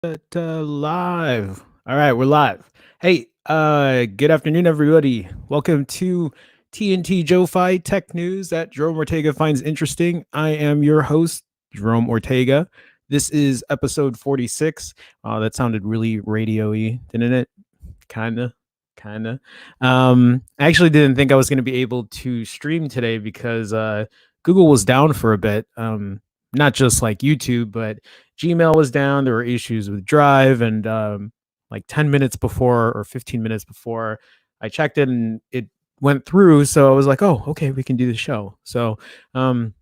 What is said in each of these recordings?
Live. All right, we're live. Hey, good afternoon, everybody. Welcome to TNT Joe Fi Tech News that Jerome Ortega finds interesting. I am your host, Jerome Ortega. This is episode 46. That sounded really radio-y, didn't it? Kinda. Kinda. I actually didn't think I was going to be able to stream today because Google was down for a bit. Not just like YouTube, but Gmail was down. There were issues with Drive, and like 10 minutes before or 15 minutes before I checked it and it went through. So I was like, oh, okay, we can do the show. Um,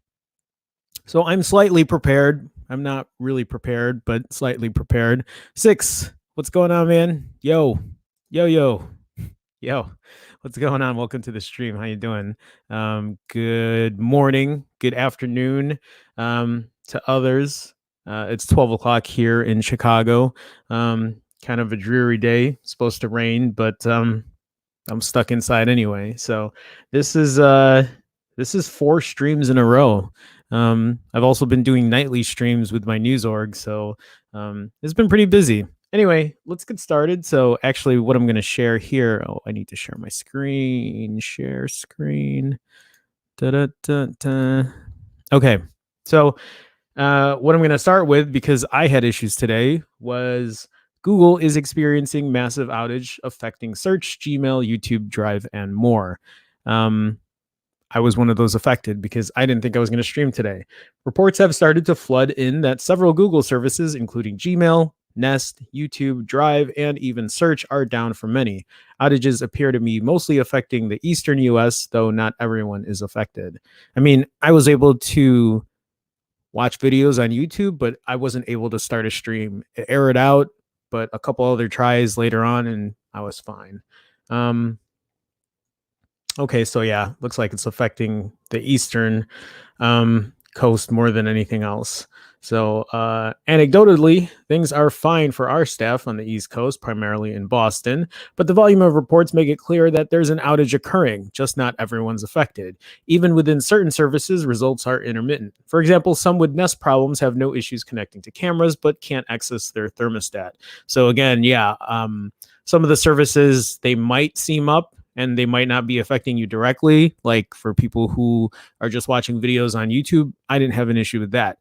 so I'm slightly prepared. I'm not really prepared, but slightly prepared. Six, what's going on, man? Yo. Yo, what's going on? Welcome to the stream. How you doing? Good morning, good afternoon to others. It's 12 o'clock here in Chicago. Kind of a dreary day. It's supposed to rain, but I'm stuck inside anyway. So this is uh this is 4 streams in a row. I've also been doing nightly streams with my news org, so it's been pretty busy. Anyway, let's get started. So actually what I'm going to share here, I need to share my screen, share screen. Da-da-da-da. Okay. So what I'm going to start with, because I had issues today, was Google is experiencing massive outage affecting search, Gmail, YouTube, Drive, and more. I was one of those affected because I didn't think I was going to stream today. Reports have started to flood in that several Google services, including Gmail, Nest, YouTube, Drive, and even Search, are down for many. Outages appear to be mostly affecting the eastern US, though not everyone is affected. I mean, I was able to watch videos on YouTube, but I wasn't able to start a stream. It errored out, but a couple other tries later on, and I was fine. Okay, so yeah, looks like it's affecting the eastern coast more than anything else. So anecdotally, things are fine for our staff on the East Coast, primarily in Boston, but the volume of reports make it clear that there's an outage occurring, just not everyone's affected. Even within certain services, results are intermittent. For example, some with Nest problems have no issues connecting to cameras, but can't access their thermostat. So again, yeah, some of the services, they might seem up, and they might not be affecting you directly. Like for people who are just watching videos on YouTube, I didn't have an issue with that.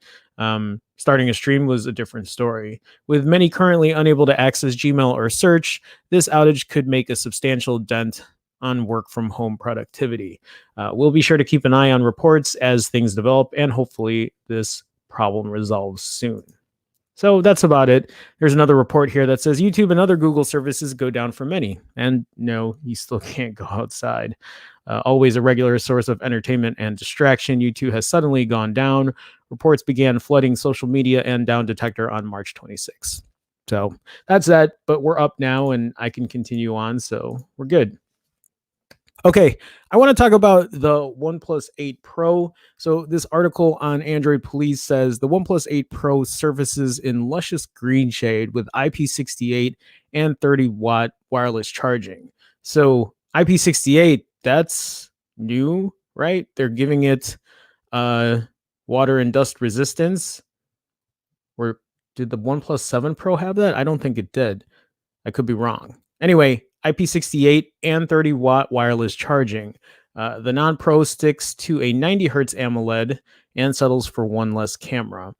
Starting a stream was a different story. With many currently unable to access Gmail or Search, this outage could make a substantial dent on work from home productivity. We'll be sure to keep an eye on reports as things develop, and hopefully this problem resolves soon. So that's about it. There's another report here that says YouTube and other Google services go down for many. And no, you still can't go outside. Always a regular source of entertainment and distraction, YouTube has suddenly gone down. Reports began flooding social media and Down Detector on March 26th. So that's that. But we're up now and I can continue on. So we're good. Okay, I want to talk about the OnePlus 8 Pro. So this article on Android Police says the OnePlus 8 Pro surfaces in luscious green shade with IP68 and 30-watt wireless charging. So IP68, that's new, right? They're giving it water and dust resistance. Or did the OnePlus 7 Pro have that? I don't think it did. I could be wrong. Anyway, IP68 and 30-watt wireless charging. The non-Pro sticks to a 90 hertz AMOLED and settles for one less camera.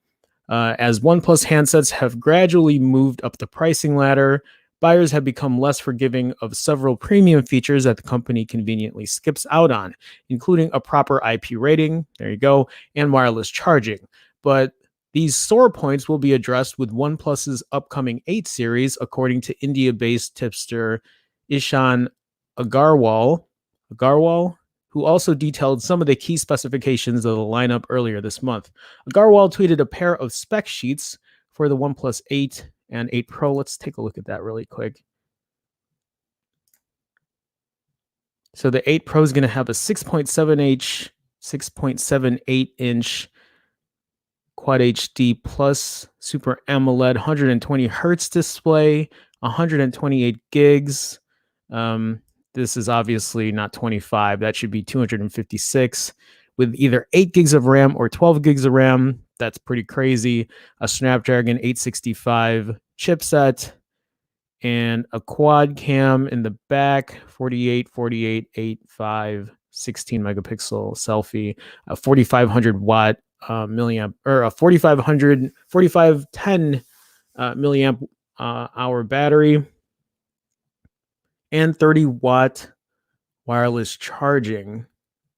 As OnePlus handsets have gradually moved up the pricing ladder, buyers have become less forgiving of several premium features that the company conveniently skips out on, including a proper IP rating, there you go, and wireless charging. But these sore points will be addressed with OnePlus's upcoming 8 series, according to India-based tipster Ishan Agarwal, who also detailed some of the key specifications of the lineup earlier this month. Agarwal tweeted a pair of spec sheets for the OnePlus 8 and 8 Pro. Let's take a look at that really quick. So the 8 Pro is going to have a 6.78 inch Quad HD Plus Super AMOLED 120 hertz display, 128 gigs. This is obviously not 25. That should be 256 with either 8 gigs of RAM or 12 gigs of RAM. That's pretty crazy. A Snapdragon 865 chipset and a quad cam in the back, 48, 48, 85, 16 megapixel selfie, a 4500 watt milliamp, or a 4510 milliamp hour battery, and 30-watt wireless charging,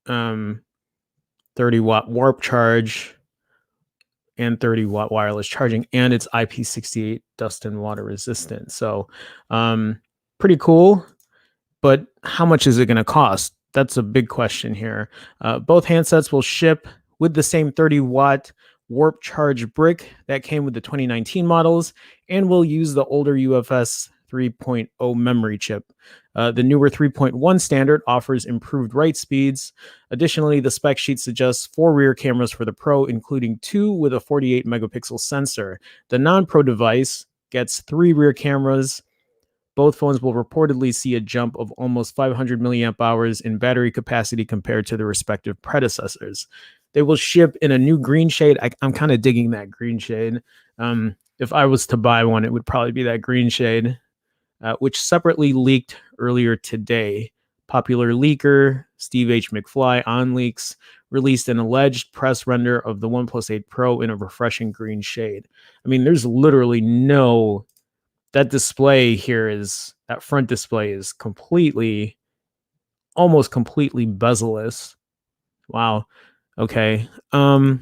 30-watt warp charge, and 30-watt wireless charging, and it's IP68 dust and water resistant. So pretty cool. But how much is it going to cost? That's a big question here. Both handsets will ship with the same 30-watt warp charge brick that came with the 2019 models, and will use the older UFS 3.0 memory chip. The newer 3.1 standard offers improved write speeds. Additionally, the spec sheet suggests 4 rear cameras for the Pro, including 2 with a 48 megapixel sensor. The non-Pro device gets 3 rear cameras. Both phones will reportedly see a jump of almost 500 milliamp hours in battery capacity compared to their respective predecessors. They will ship in a new green shade. I'm kind of digging that green shade. If I was to buy one, it would probably be that green shade, which separately leaked earlier today. Popular leaker Steve H. McFly on Leaks released an alleged press render of the OnePlus 8 Pro in a refreshing green shade. I mean, there's literally no... That display here is, that front display is almost completely bezel-less. Wow. Okay. So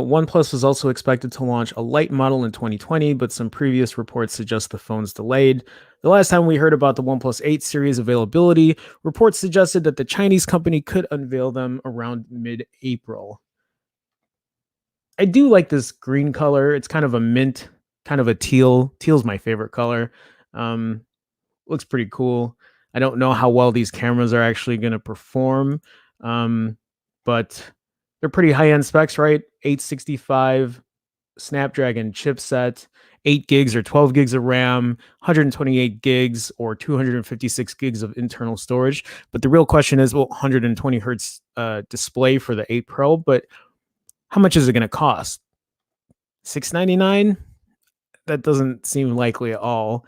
OnePlus was also expected to launch a light model in 2020, but some previous reports suggest the phone's delayed. The last time we heard about the OnePlus 8 series availability, reports suggested that the Chinese company could unveil them around mid-April. I do like this green color. It's kind of a mint, kind of a teal. Teal's my favorite color. Looks pretty cool. I don't know how well these cameras are actually going to perform, but they're pretty high-end specs, right? 865 Snapdragon chipset, 8 gigs or 12 gigs of RAM, 128 gigs or 256 gigs of internal storage. But the real question is, well, 120 hertz display for the 8 Pro, but how much is it going to cost? $699? That doesn't seem likely at all.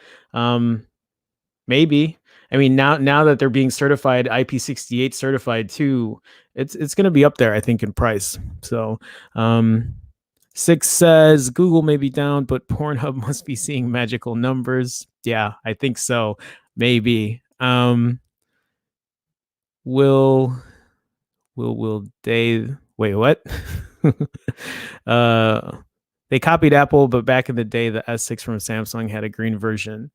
Maybe. I mean, now that they're being certified, IP68 certified too, it's going to be up there, I think, in price. So, Six says Google may be down, but Pornhub must be seeing magical numbers. Yeah, I think so. Maybe. Will they? Wait, what? They copied Apple, but back in the day, the S6 from Samsung had a green version.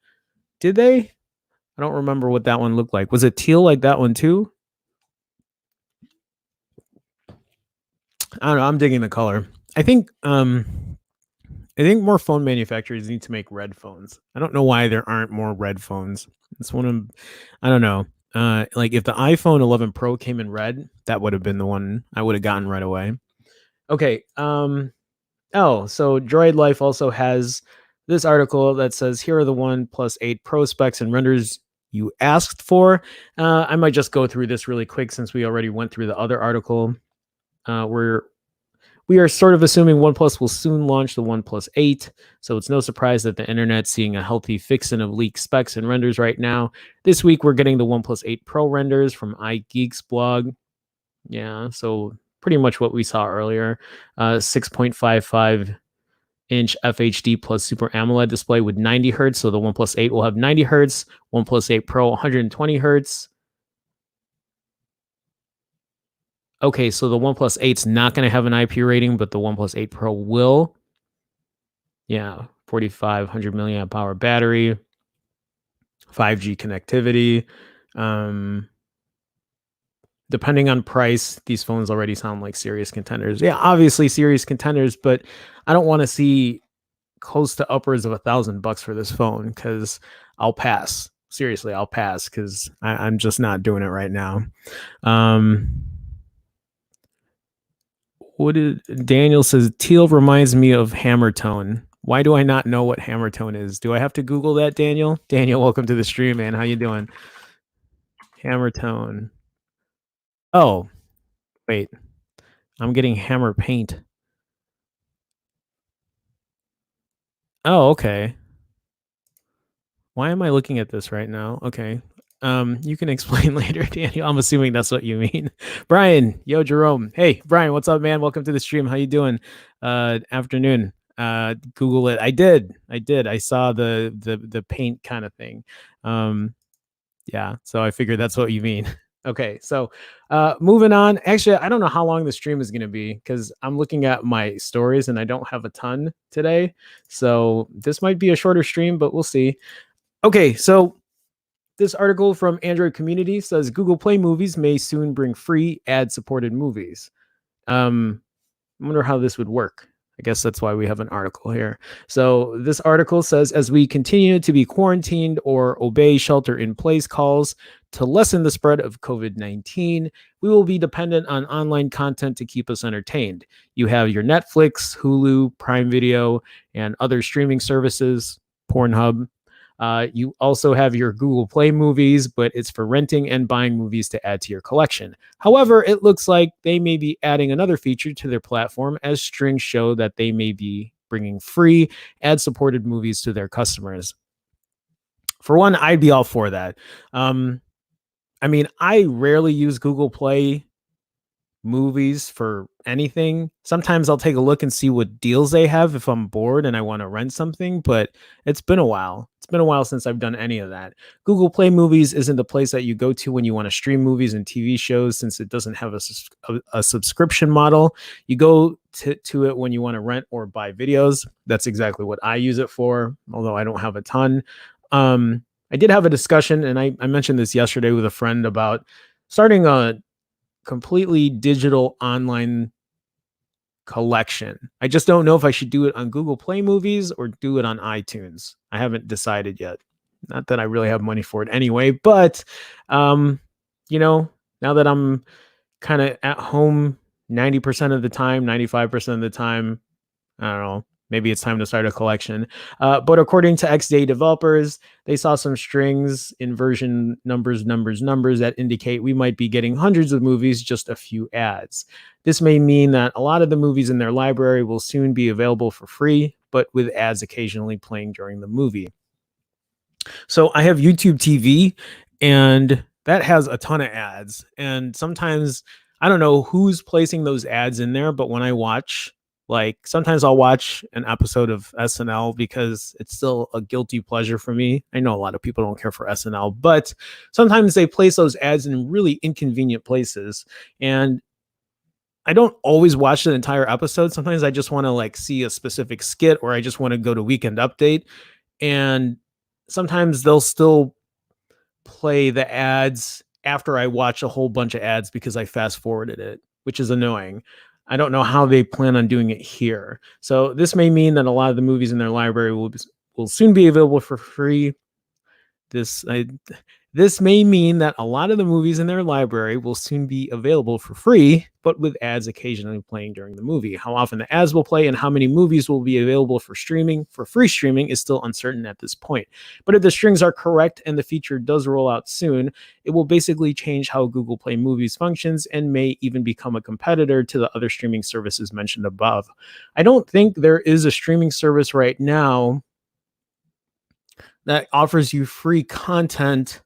Did they? I don't remember what that one looked like. Was it teal like that one too? I don't know. I'm digging the color. I think more phone manufacturers need to make red phones. I don't know why there aren't more red phones. It's one of, I don't know. Like if the iPhone 11 Pro came in red, that would have been the one I would have gotten right away. Okay. Oh, so Droid Life also has this article that says, here are the OnePlus 8 Pro specs and renders you asked for. I might just go through this really quick since we already went through the other article. We are sort of assuming OnePlus will soon launch the OnePlus 8, so it's no surprise that the internet's seeing a healthy fixin' of leaked specs and renders right now. This week, we're getting the OnePlus 8 Pro renders from iGeek's blog. Yeah, so pretty much what we saw earlier. 6.55 inch FHD plus Super AMOLED display with 90 hertz. So the OnePlus 8 will have 90 hertz, OnePlus 8 Pro 120 hertz. Okay, so the OnePlus 8's not going to have an IP rating, but the OnePlus 8 Pro will. Yeah, 4,500 milliamp hour battery, 5G connectivity. Depending on price, these phones already sound like serious contenders. Yeah, obviously serious contenders, but I don't want to see close to upwards of $1,000 for this phone because I'll pass. Seriously, I'll pass because I'm just not doing it right now. Daniel says teal reminds me of hammer tone. Why do I not know what hammer tone is? Do I have to Google that, Daniel? Daniel, welcome to the stream, man. How you doing? Hammer tone. Oh, wait. I'm getting hammer paint. Oh, okay. Why am I looking at this right now? Okay. You can explain later, Daniel. I'm assuming that's what you mean. Brian, yo, Jerome. Hey, Brian, what's up, man? Welcome to the stream. How you doing? Afternoon. Google it. I did. I did. I saw the paint kind of thing. Um, yeah, so I figured that's what you mean. Okay, so moving on. Actually, I don't know how long the stream is going to be because I'm looking at my stories and I don't have a ton today. So this might be a shorter stream, but we'll see. Okay, so this article from Android Community says Google Play Movies may soon bring free ad-supported movies. I wonder how this would work. I guess that's why we have an article here. So this article says, as we continue to be quarantined or obey shelter in place calls to lessen the spread of COVID-19, we will be dependent on online content to keep us entertained. You have your Netflix, Hulu, Prime Video, and other streaming services, Pornhub. You also have your Google Play movies, but it's for renting and buying movies to add to your collection. However, it looks like they may be adding another feature to their platform, as strings show that they may be bringing free ad supported movies to their customers. For one, I'd be all for that. I mean, I rarely use Google Play movies for anything. Sometimes I'll take a look and see what deals they have if I'm bored and I want to rent something, but it's been a while. It's been a while since I've done any of that. Google Play Movies isn't the place that you go to when you want to stream movies and TV shows, since it doesn't have a subscription model. You go to it when you want to rent or buy videos. That's exactly what I use it for, although I don't have a ton. I did have a discussion, and I mentioned this yesterday with a friend about starting a completely digital online collection. I just don't know if I should do it on Google Play Movies or do it on iTunes. I haven't decided yet. Not that I really have money for it anyway, but you know, now that I'm kind of at home 90% of the time, 95% of the time, I don't know. Maybe it's time to start a collection. But according to XDay developers, they saw some strings in version numbers that indicate we might be getting hundreds of movies, just a few ads. This may mean that a lot of the movies in their library will soon be available for free, but with ads occasionally playing during the movie. So I have YouTube TV, and that has a ton of ads. And sometimes I don't know who's placing those ads in there, but when I watch, like sometimes I'll watch an episode of SNL because it's still a guilty pleasure for me. I know a lot of people don't care for SNL, but sometimes they place those ads in really inconvenient places. And I don't always watch the entire episode. Sometimes I just want to like see a specific skit, or I just want to go to Weekend Update. And sometimes they'll still play the ads after I watch a whole bunch of ads because I fast forwarded it, which is annoying. I don't know how they plan on doing it here. So this may mean that a lot of the movies in their library will soon be available for free. This may mean that a lot of the movies in their library will soon be available for free, but with ads occasionally playing during the movie. How often the ads will play and how many movies will be available for free streaming is still uncertain at this point. But if the strings are correct and the feature does roll out soon, it will basically change how Google Play Movies functions and may even become a competitor to the other streaming services mentioned above. I don't think there is a streaming service right now that offers you free content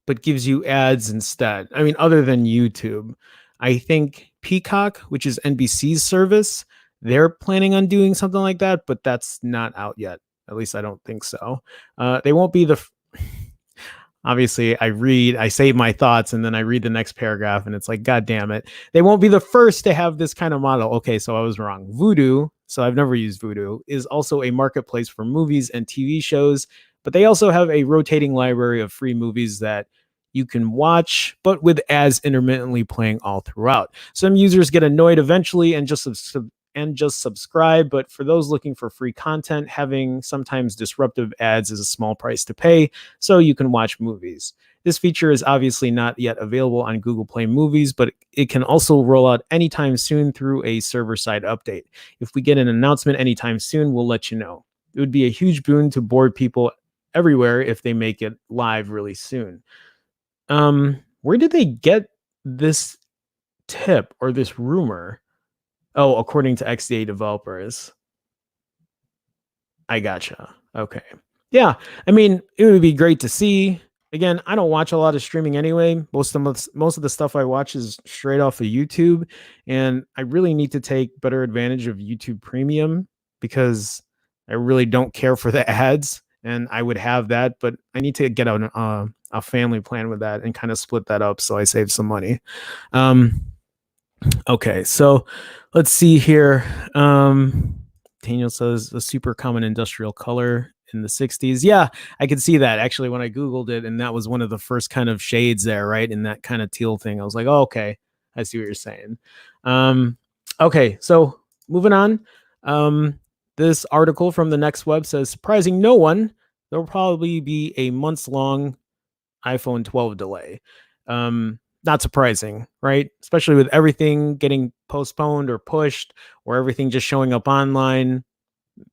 but gives you ads instead. I mean, other than YouTube. I think Peacock, which is NBC's service, they're planning on doing something like that, but that's not out yet. At least I don't think so. They won't be obviously I say my thoughts and then I read the next paragraph and it's like, God damn it. They won't be the first to have this kind of model. Okay, so I was wrong. Vudu, so I've never used Vudu, is also a marketplace for movies and TV shows, but they also have a rotating library of free movies that you can watch, but with ads intermittently playing all throughout. Some users get annoyed eventually and just subscribe, but for those looking for free content, having sometimes disruptive ads is a small price to pay, so you can watch movies. This feature is obviously not yet available on Google Play Movies, but it can also roll out anytime soon through a server-side update. If we get an announcement anytime soon, we'll let you know. It would be a huge boon to bored people everywhere if they make it live really soon. Where did they get this tip or this rumor? Oh, according to XDA developers. I gotcha. Okay. Yeah. I mean, it would be great to see. Again, I don't watch a lot of streaming anyway. Most of the stuff I watch is straight off of YouTube, and I really need to take better advantage of YouTube Premium because I really don't care for the ads, and I would have that, but I need to get a family plan with that and kind of split that up so I save some money. Um, Okay, so let's see here. Daniel says a super common industrial color in the 60s. Yeah, I could see that actually when I Googled it, and that was one of the first kind of shades there, right? In that kind of teal thing. I was like, oh, okay, I see what you're saying. Um, okay, so moving on. This article from the Next Web says, surprising no one, there will probably be a months long iPhone 12 delay. Not surprising, right? Especially with everything getting postponed or pushed, or everything just showing up online,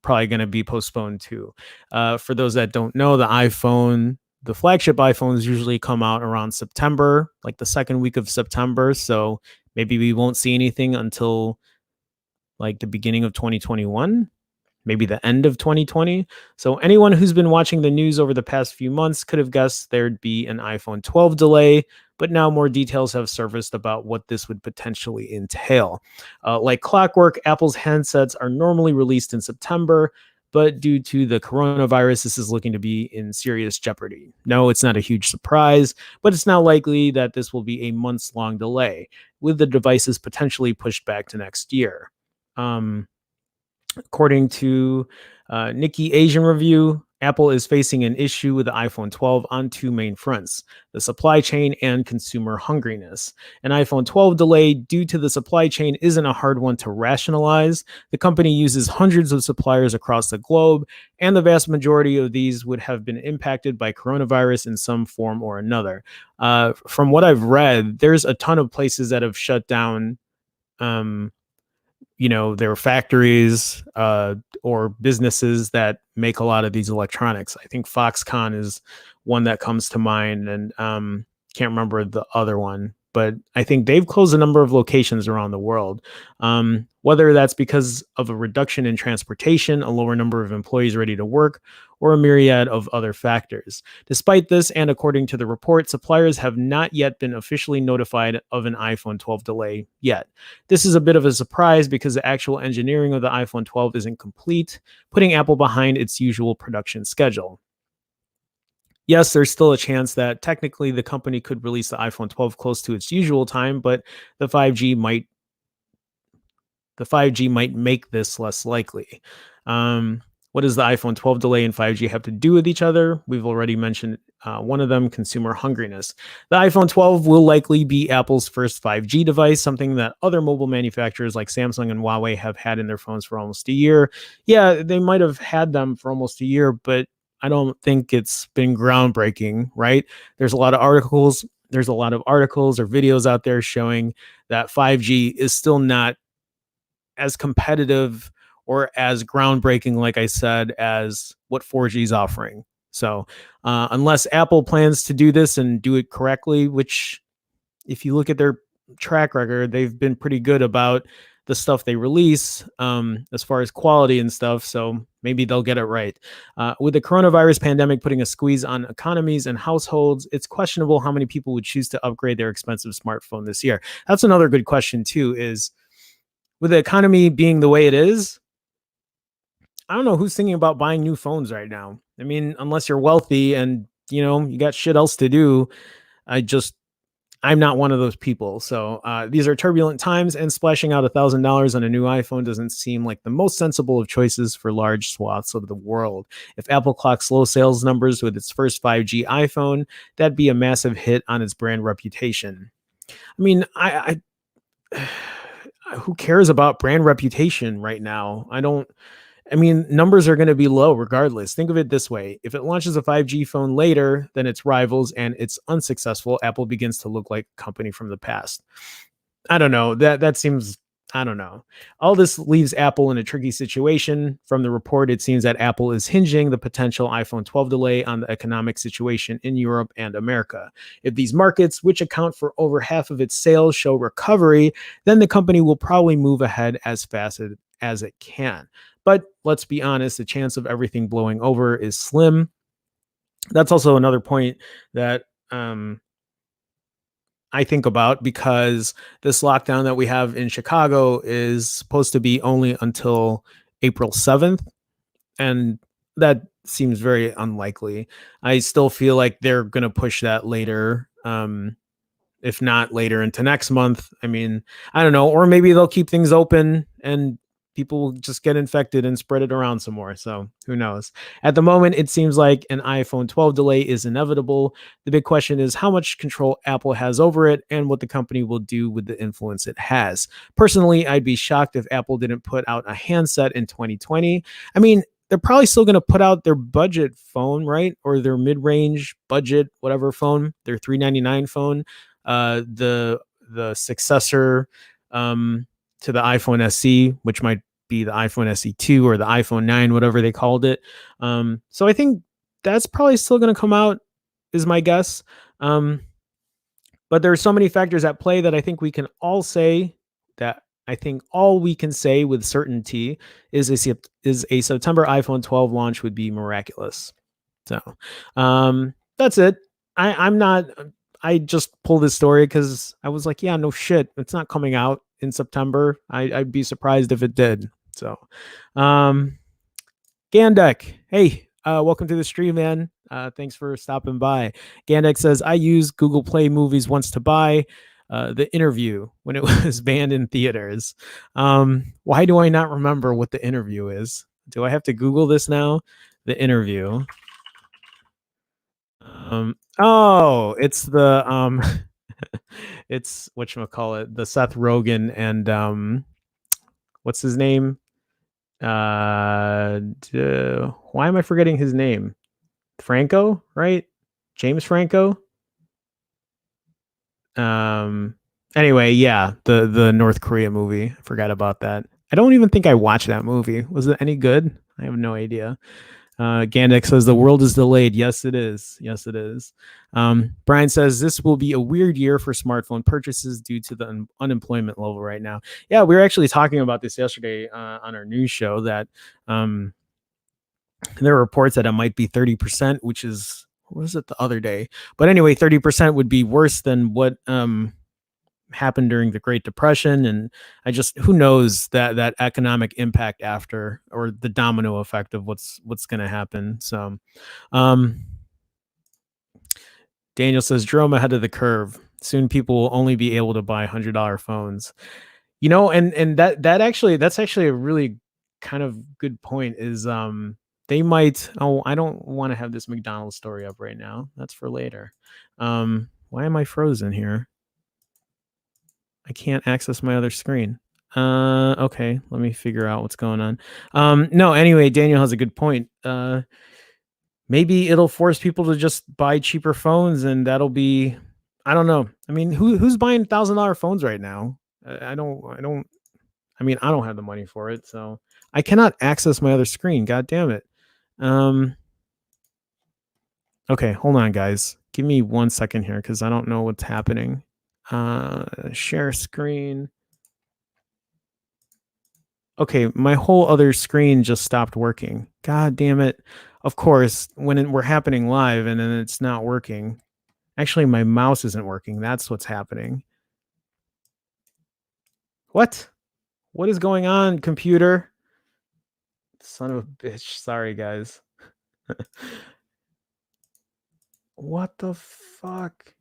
probably going to be postponed too. For those that don't know, the flagship iPhones usually come out around September, like the second week of September. So maybe we won't see anything until like the beginning of 2021, maybe the end of 2020. So anyone who's been watching the news over the past few months could have guessed there'd be an iPhone 12 delay, but now more details have surfaced about what this would potentially entail. Like clockwork, Apple's handsets are normally released in September, but due to the coronavirus, this is looking to be in serious jeopardy. No, it's not a huge surprise, but it's now likely that this will be a months-long delay, with the devices potentially pushed back to next year. According to Nikkei Asian Review, Apple is facing an issue with the iPhone 12 on two main fronts: the supply chain and consumer hungriness. An iPhone 12 delay due to the supply chain isn't a hard one to rationalize. The company uses hundreds of suppliers across the globe, and the vast majority of these would have been impacted by coronavirus in some form or another. From what I've read, there's a ton of places that have shut down. There are factories or businesses that make a lot of these electronics. I think Foxconn is one that comes to mind, and can't remember the other one, but I think they've closed a number of locations around the world. Whether that's because of a reduction in transportation, a lower number of employees ready to work, or a myriad of other factors. Despite this, and according to the report, suppliers have not yet been officially notified of an iPhone 12 delay yet. This is a bit of a surprise because the actual engineering of the iPhone 12 isn't complete, putting Apple behind its usual production schedule. Yes, there's still a chance that technically the company could release the iPhone 12 close to its usual time, but the 5G might the 5G might make this less likely. What does the iPhone 12 delay and 5G have to do with each other? We've already mentioned one of them, consumer hungriness. The iPhone 12 will likely be Apple's first 5G device, something that other mobile manufacturers like Samsung and Huawei have had in their phones for almost a year. Yeah, they might have had them for almost a year, but I don't think it's been groundbreaking, right? There's a lot of articles. There's a lot of articles or videos out there showing that 5G is still not as competitive or as groundbreaking, like I said, as what 4G is offering. So unless Apple plans to do this and do it correctly, which if you look at their track record, they've been pretty good about the stuff they release as far as quality and stuff. So maybe they'll get it right. With the coronavirus pandemic putting a squeeze on economies and households, it's questionable how many people would choose to upgrade their expensive smartphone this year. That's another good question too, is with the economy being the way it is, I don't know who's thinking about buying new phones right now. I mean, unless you're wealthy and you got shit else to do. I'm not one of those people. So these are turbulent times, and splashing out $1,000 on a new iPhone doesn't seem like the most sensible of choices for large swaths of the world. If Apple clocks low sales numbers with its first 5G iPhone, that'd be a massive hit on its brand reputation. I mean, I who cares about brand reputation right now? Numbers are going to be low regardless. Think of it this way. If it launches a 5G phone later than its rivals and it's unsuccessful, Apple begins to look like a company from the past. I don't know. That seems I don't know. All this leaves Apple in a tricky situation. From the report, it seems that Apple is hinging the potential iPhone 12 delay on the economic situation in Europe and America. If these markets, which account for over half of its sales, show recovery, then the company will probably move ahead as fast as it can. But let's be honest, the chance of everything blowing over is slim. That's also another point that I think about, because this lockdown that we have in Chicago is supposed to be only until April 7th. And that seems very unlikely. I still feel like they're going to push that later. If not later into next month. I mean, I don't know, or maybe they'll keep things open and people will just get infected and spread it around some more. So who knows? At the moment, it seems like an iPhone 12 delay is inevitable. The big question is how much control Apple has over it and what the company will do with the influence it has. Personally, I'd be shocked if Apple didn't put out a handset in 2020. I mean, they're probably still going to put out their budget phone, right? Or their mid-range budget, whatever phone, their $399 phone, the successor to the iPhone SE, which might be the iPhone SE2 or the iPhone 9, whatever they called it. So I think that's probably still going to come out, is my guess. But there are so many factors at play that I think we can all say that I think all we can say with certainty is a September iPhone 12 launch would be miraculous. So that's it. I'm not. I just pulled this story because I was like, yeah, no shit, it's not coming out in September. I'd be surprised if it did. So, Gandek, hey, welcome to the stream, man. Thanks for stopping by. Gandek says, I used Google Play Movies once to buy The Interview when it was banned in theaters. Why do I not remember what The Interview is? Do I have to Google this now? The Interview. It's the it's whatchamacallit, the Seth Rogen and what's his name? Why am I forgetting his name? Franco, right? James Franco. Anyway, yeah, the North Korea movie. I forgot about that. I don't even think I watched that movie. Was it any good? I have no idea. Gandex says the world is delayed. Yes, it is. Yes, it is. Brian says this will be a weird year for smartphone purchases due to the unemployment level right now. Yeah, we were actually talking about this yesterday on our news show that there are reports that it might be 30%, which is, what was it the other day? But anyway, 30% would be worse than what happened during the Great Depression. And I just, who knows that economic impact after, or the domino effect of what's going to happen. So Daniel says Jerome ahead of the curve. Soon people will only be able to buy $100 phones. You know, and that's actually a really kind of good point, is they might, oh, I don't want to have this McDonald's story up right now. That's for later. Why am I frozen here? I can't access my other screen. Okay, let me figure out what's going on. No, anyway, Daniel has a good point. Maybe it'll force people to just buy cheaper phones, and that'll be, I don't know. I mean, who's buying $1,000 phones right now? I don't have the money for it, so I cannot access my other screen. God damn it. Okay, hold on, guys. Give me 1 second here because I don't know what's happening. Share screen. Okay, my whole other screen just stopped working. God damn it. Of course, when we're happening live and then it's not working. Actually, my mouse isn't working. That's what's happening. What? What is going on, computer? Son of a bitch. Sorry, guys. What the fuck?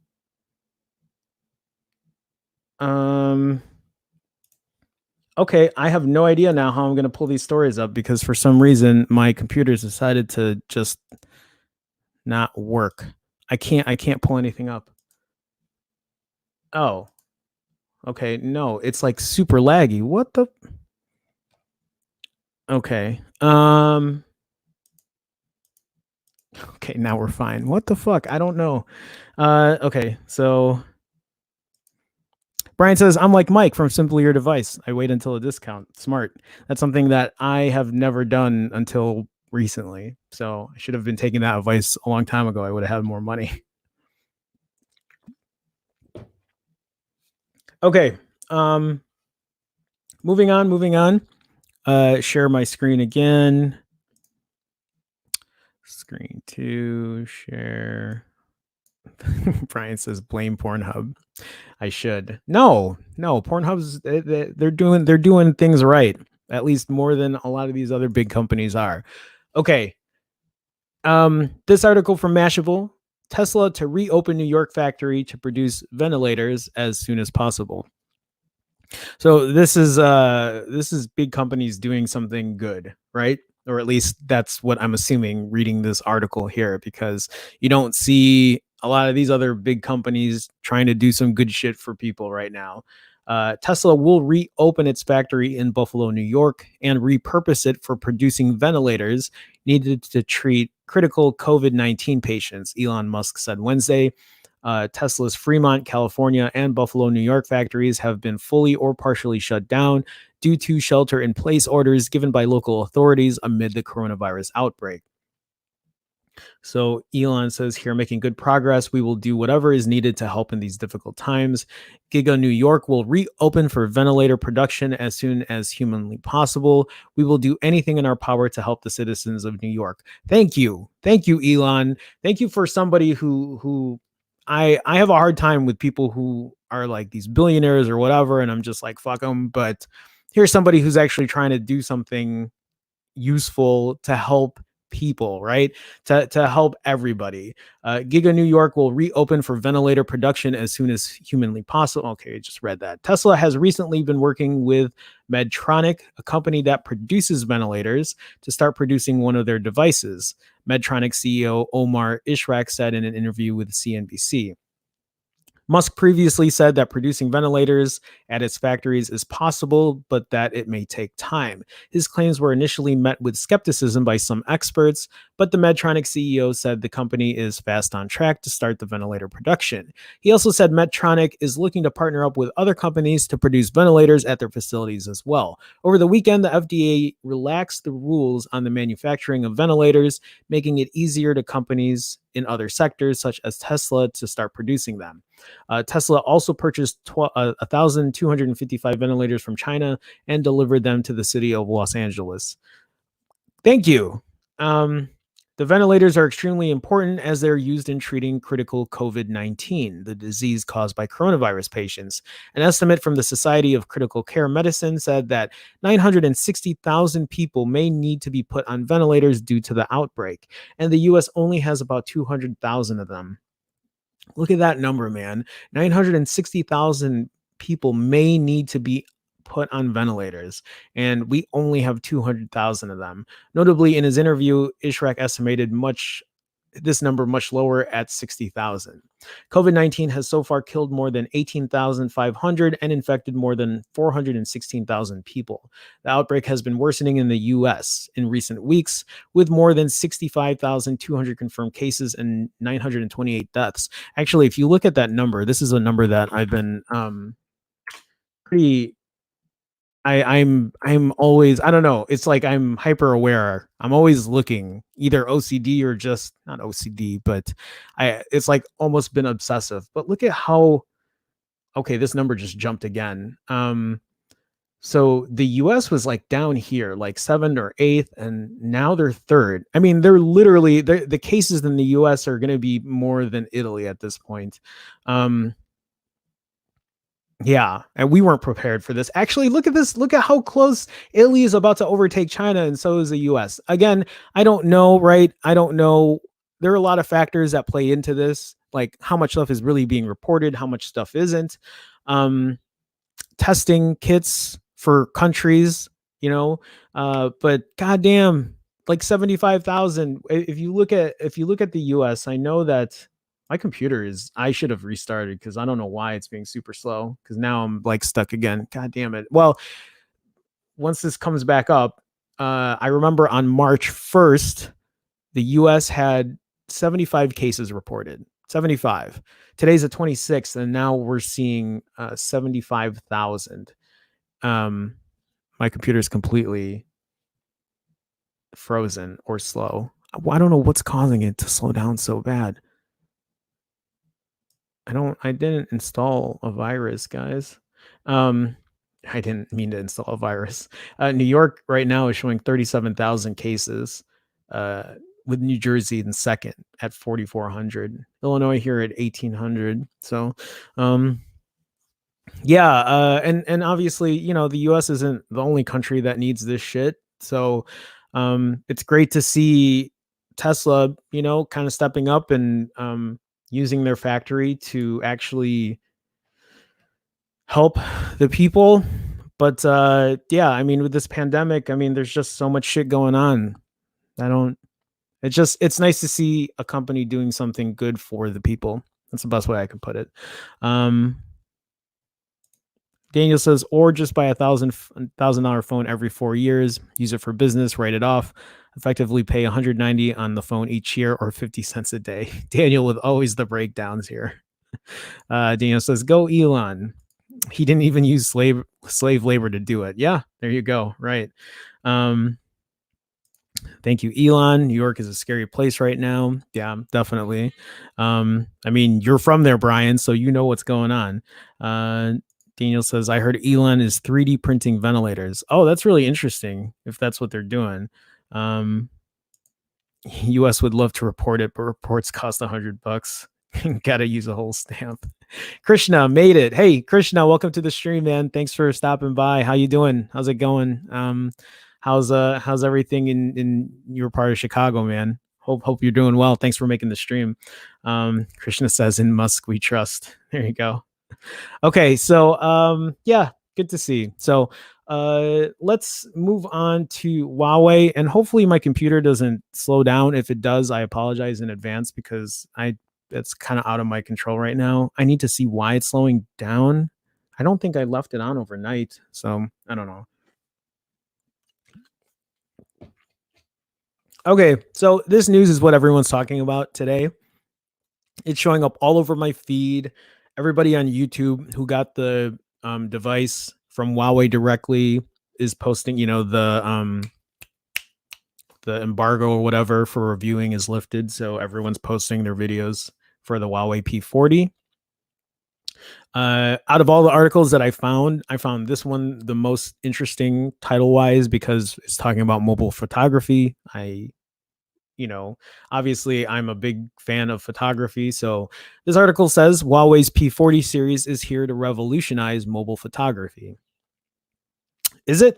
Okay, I have no idea now how I'm going to pull these stories up because for some reason my computer's decided to just not work. I can't pull anything up. Oh. Okay, no, it's like super laggy. What the? Okay. Okay, now we're fine. What the fuck? I don't know. Okay, so Brian says, I'm like Mike from Simply Your Device. I wait until a discount. Smart. That's something that I have never done until recently. So I should have been taking that advice a long time ago. I would have had more money. Okay. Moving on. Share my screen again. Screen 2, share. Brian says blame Pornhub. I should. No. Pornhub's they're doing things right. At least more than a lot of these other big companies are. Okay. This article from Mashable: Tesla to reopen New York factory to produce ventilators as soon as possible. So this is big companies doing something good, right? Or at least that's what I'm assuming reading this article here, because you don't see a lot of these other big companies trying to do some good shit for people right now. Tesla will reopen its factory in Buffalo, New York, and repurpose it for producing ventilators needed to treat critical COVID-19 patients, Elon Musk said Wednesday. Tesla's Fremont, California, and Buffalo, New York factories have been fully or partially shut down due to shelter-in-place orders given by local authorities amid the coronavirus outbreak. So Elon says here, making good progress. We will do whatever is needed to help in these difficult times. Giga New York will reopen for ventilator production as soon as humanly possible. We will do anything in our power to help the citizens of New York. Thank you, Elon. Thank you for somebody who I have a hard time with people who are like these billionaires or whatever, and I'm just like, fuck them. But here's somebody who's actually trying to do something useful to help people, right? To help everybody. Giga New York will reopen for ventilator production as soon as humanly possible. Okay, I just read that. Tesla has recently been working with Medtronic, a company that produces ventilators, to start producing one of their devices. Medtronic CEO Omar Ishrak said in an interview with CNBC. Musk previously said that producing ventilators at its factories is possible, but that it may take time. His claims were initially met with skepticism by some experts, but the Medtronic CEO said the company is fast on track to start the ventilator production. He also said Medtronic is looking to partner up with other companies to produce ventilators at their facilities as well. Over the weekend, the FDA relaxed the rules on the manufacturing of ventilators, making it easier to companies in other sectors, such as Tesla, to start producing them. Tesla also purchased 1,255 ventilators from China and delivered them to the city of Los Angeles. Thank you. The ventilators are extremely important as they're used in treating critical COVID-19, the disease caused by coronavirus patients. An estimate from the Society of Critical Care Medicine said that 960,000 people may need to be put on ventilators due to the outbreak, and the U.S. only has about 200,000 of them. Look at that number, man. 960,000 people may need to be put on ventilators, and we only have 200,000 of them. Notably, in his interview, Ishrak estimated this number much lower at 60,000. COVID-19 has so far killed more than 18,500 and infected more than 416,000 people. The outbreak has been worsening in the US in recent weeks, with more than 65,200 confirmed cases and 928 deaths. Actually, if you look at that number, this is a number that I've been pretty I'm always, I don't know, it's like I'm hyper aware. I'm always looking, either OCD or just not OCD, but it's like almost been obsessive. But look at how, okay, this number just jumped again. So the US was like down here, like 7th or 8th, and now they're 3rd. I mean, they're literally, the cases in the US are going to be more than Italy at this point. Yeah, and we weren't prepared for this. Actually, look at this. Look at how close Italy is about to overtake China, and so is the US. Again, I don't know, right? I don't know. There are a lot of factors that play into this, like how much stuff is really being reported, how much stuff isn't. Testing kits for countries, but goddamn, like 75,000. If you look at the US, I know that my computer I should have restarted because I don't know why it's being super slow, because now I'm like stuck again. God damn it. Well, once this comes back up, I remember on March 1st, the US had 75 cases reported. 75. Today's the 26th, and now we're seeing 75,000. My computer's completely frozen or slow. I don't know what's causing it to slow down so bad. I didn't install a virus, guys. Um, I didn't mean to install a virus. New York right now is showing 37,000 cases, uh, with New Jersey in second at 4,400. Illinois here at 1,800. So, um, yeah, and obviously, the U.S. isn't the only country that needs this shit. So, it's great to see Tesla, kind of stepping up and using their factory to actually help the people. But yeah, I mean, with this pandemic, I mean, there's just so much shit going on. I don't. It's nice to see a company doing something good for the people. That's the best way I can put it. Um, Daniel says, or just buy $1,000 phone every 4 years, use it for business, write it off, effectively pay 190 on the phone each year or 50 cents a day. Daniel with always the breakdowns here. Daniel says, go Elon. He didn't even use slave labor to do it. Yeah, there you go. Right. Um, Thank you, Elon. New York is a scary place right now. Yeah, definitely. I mean, you're from there, Brian, so you know what's going on. Daniel says, I heard Elon is 3D printing ventilators. Oh, that's really interesting if that's what they're doing. US would love to report it, but reports cost $100. Gotta use a whole stamp. Krishna made it. Hey, Krishna, welcome to the stream, man. Thanks for stopping by. How you doing? How's it going? How's everything in your part of Chicago, man? Hope you're doing well. Thanks for making the stream. Krishna says, in Musk we trust. There you go. Okay, so yeah, good to see. So let's move on to Huawei, and hopefully my computer doesn't slow down. If it does, I apologize in advance because it's kind of out of my control right now. I need to see why it's slowing down. I don't think I left it on overnight, so I don't know. Okay, so this news is what everyone's talking about today. It's showing up all over my feed. Everybody on YouTube who got the device from Huawei directly is posting, the embargo or whatever for reviewing is lifted. So everyone's posting their videos for the Huawei P40. Out of all the articles that I found this one the most interesting title wise because it's talking about mobile photography. Obviously I'm a big fan of photography. So this article says Huawei's P40 series is here to revolutionize mobile photography. Is it?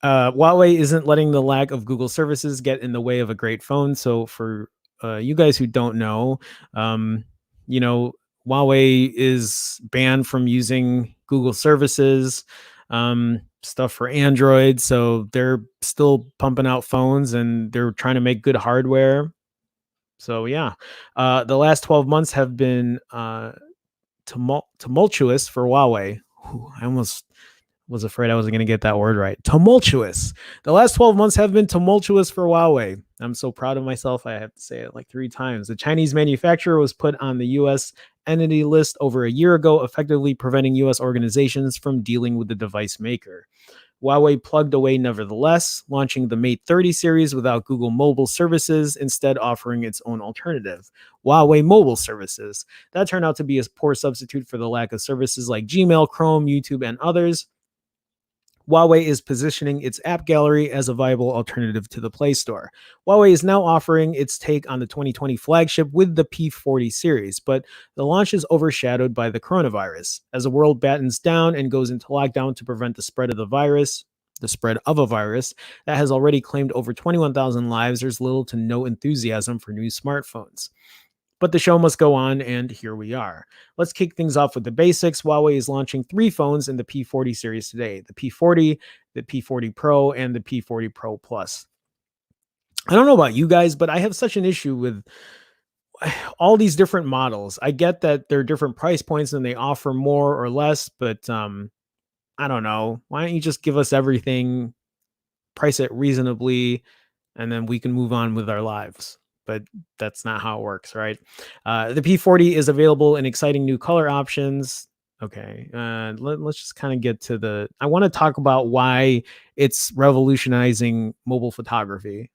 Huawei isn't letting the lack of Google services get in the way of a great phone. So for you guys who don't know, you know, Huawei is banned from using Google services, stuff for Android. So they're still pumping out phones and they're trying to make good hardware. So yeah, the last 12 months have been tumultuous for Huawei. I almost was afraid I wasn't going to get that word right. Tumultuous. The last 12 months have been tumultuous for Huawei. I'm so proud of myself. I have to say it like 3 times. The Chinese manufacturer was put on the U.S. entity list over a year ago, effectively preventing U.S. organizations from dealing with the device maker. Huawei plugged away nevertheless, launching the Mate 30 series without Google mobile services, instead offering its own alternative, Huawei Mobile Services. That turned out to be a poor substitute for the lack of services like Gmail, Chrome, YouTube, and others. Huawei is positioning its app gallery as a viable alternative to the Play Store. Huawei is now offering its take on the 2020 flagship with the P40 series, but the launch is overshadowed by the coronavirus. As the world battens down and goes into lockdown to prevent the spread of a virus that has already claimed over 21,000 lives, there's little to no enthusiasm for new smartphones. But the show must go on, and here we are. Let's kick things off with the basics. Huawei is launching 3 phones in the P40 series today: the P40, the P40 Pro, and the P40 Pro Plus. I don't know about you guys, but I have such an issue with all these different models. I get that they're different price points and they offer more or less, but I don't know. Why don't you just give us everything, price it reasonably, and then we can move on with our lives? but that's not how it works, right? The P40 is available in exciting new color options. Okay, let's just kind of get to I want to talk about why it's revolutionizing mobile photography.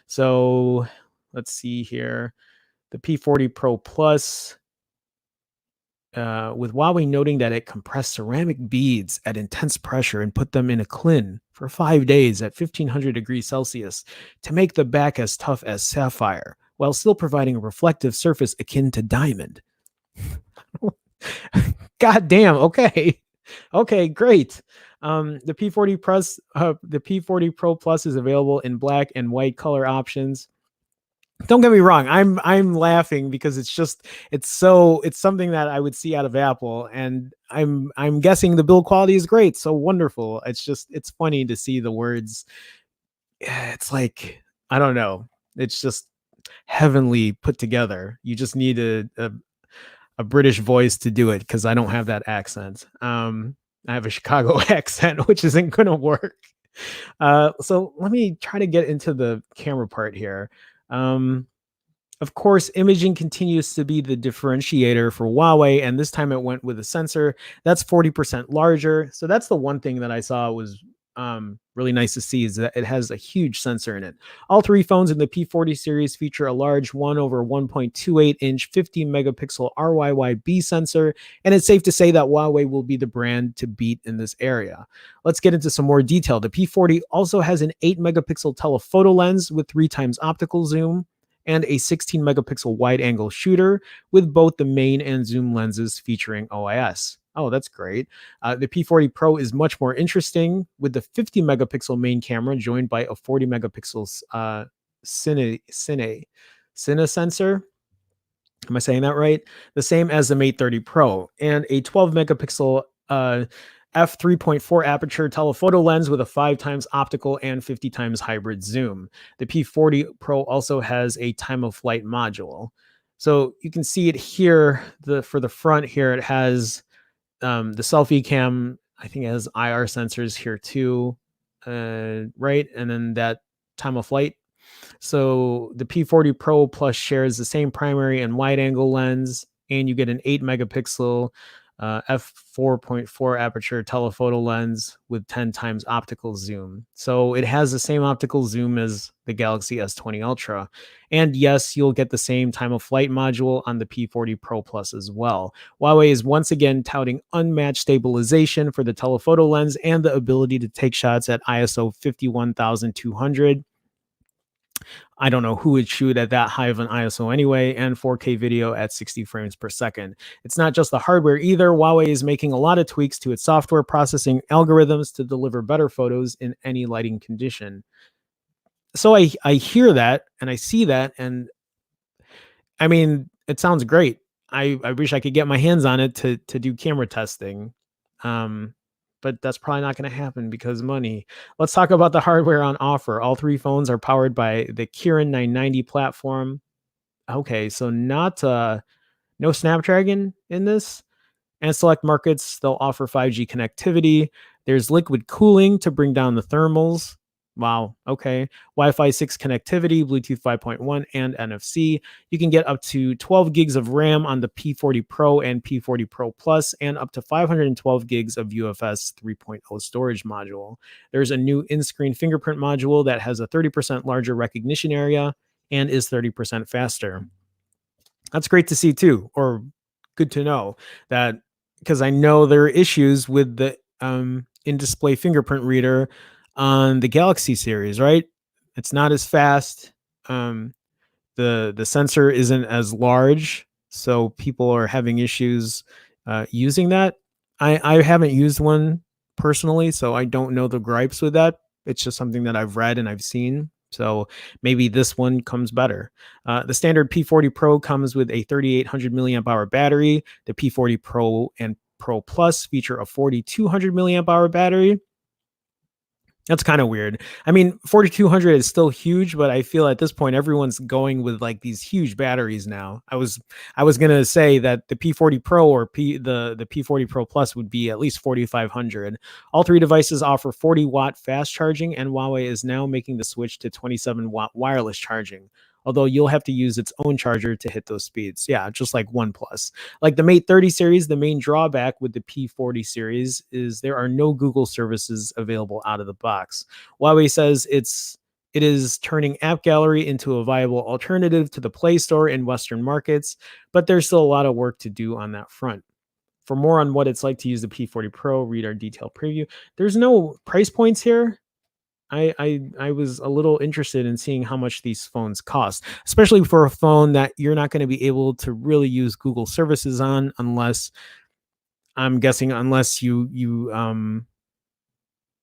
So let's see here. The P40 Pro Plus, with Huawei noting that it compressed ceramic beads at intense pressure and put them in a cling for 5 days at 1500 degrees Celsius to make the back as tough as sapphire, while still providing a reflective surface akin to diamond. God damn. Okay. Okay, great. The P40 Pro Plus is available in black and white color options. Don't get me wrong, I'm laughing because it's something that I would see out of Apple, and I'm guessing the build quality is great, so wonderful. It's funny to see the words. It's like, I don't know, it's just heavenly put together. You just need a British voice to do it, because I don't have that accent. I have a Chicago accent, which isn't gonna work. So let me try to get into the camera part here. Um, of course, imaging continues to be the differentiator for Huawei, and this time it went with a sensor that's 40% larger. So that's the one thing that I saw was really nice to see, is that it has a huge sensor in it. All three phones in the P40 series feature a large 1 over 1.28 inch 50 megapixel RYYB sensor, and it's safe to say that Huawei will be the brand to beat in this area. Let's get into some more detail. The P40 also has an 8 megapixel telephoto lens with 3 times optical zoom, and a 16 megapixel wide angle shooter with both the main and zoom lenses featuring OIS. Oh, that's great. The P40 Pro is much more interesting, with the 50 megapixel main camera joined by a 40 megapixel Cine sensor. Am I saying that right? The same as the Mate 30 Pro, and a 12 megapixel f3.4 aperture telephoto lens with a 5 times optical and 50 times hybrid zoom. The P40 Pro also has a time of flight module. So you can see it here. For the front here, it has the selfie cam. I think it has IR sensors here too, right? And then that time of flight. So the P40 Pro Plus shares the same primary and wide angle lens, and you get an 8 megapixel f4.4 aperture telephoto lens with 10 times optical zoom. So it has the same optical zoom as the Galaxy S20 Ultra. And yes, you'll get the same time of flight module on the P40 Pro Plus as well. Huawei is once again touting unmatched stabilization for the telephoto lens and the ability to take shots at ISO 51200. I don't know who would shoot at that high of an ISO anyway, and 4K video at 60 frames per second. It's not just the hardware either. Huawei is making a lot of tweaks to its software processing algorithms to deliver better photos in any lighting condition. So I hear that and I see that, and I mean, it sounds great. I wish I could get my hands on it to do camera testing. But that's probably not going to happen because money. Let's talk about the hardware on offer. All three phones are powered by the Kirin 990 platform. Okay, so no Snapdragon in this. And select markets, they'll offer 5G connectivity. There's liquid cooling to bring down the thermals. Wow, okay. Wi-Fi 6 connectivity, Bluetooth 5.1, and NFC. You can get up to 12 gigs of RAM on the P40 Pro and P40 Pro Plus, and up to 512 gigs of UFS 3.0 storage module. There's a new in-screen fingerprint module that has a 30% larger recognition area and is 30% faster. That's great to see too, or good to know that, because I know there are issues with the in-display fingerprint reader on the Galaxy series, right? It's not as fast. The sensor isn't as large, so people are having issues using that. I haven't used one personally, so I don't know the gripes with that. It's just something that I've read and I've seen. So maybe this one comes better. The standard P40 Pro comes with a 3,800 milliamp hour battery. The P40 Pro and Pro Plus feature a 4,200 milliamp hour battery. That's kind of weird. I mean, 4,200 is still huge, but I feel at this point everyone's going with like these huge batteries now. I was gonna say that the P40 Pro or the P40 Pro Plus would be at least 4,500. All three devices offer 40-watt fast charging, and Huawei is now making the switch to 27-watt wireless charging. although you'll have to use its own charger to hit those speeds. Yeah, just like OnePlus. Like the Mate 30 series, the main drawback with the P40 series is there are no Google services available out of the box. Huawei says it is turning App Gallery into a viable alternative to the Play Store in Western markets, but there's still a lot of work to do on that front. For more on what it's like to use the P40 Pro, read our detailed preview. There's no price points here. I was a little interested in seeing how much these phones cost, especially for a phone that you're not going to be able to really use Google services on, unless I'm guessing unless you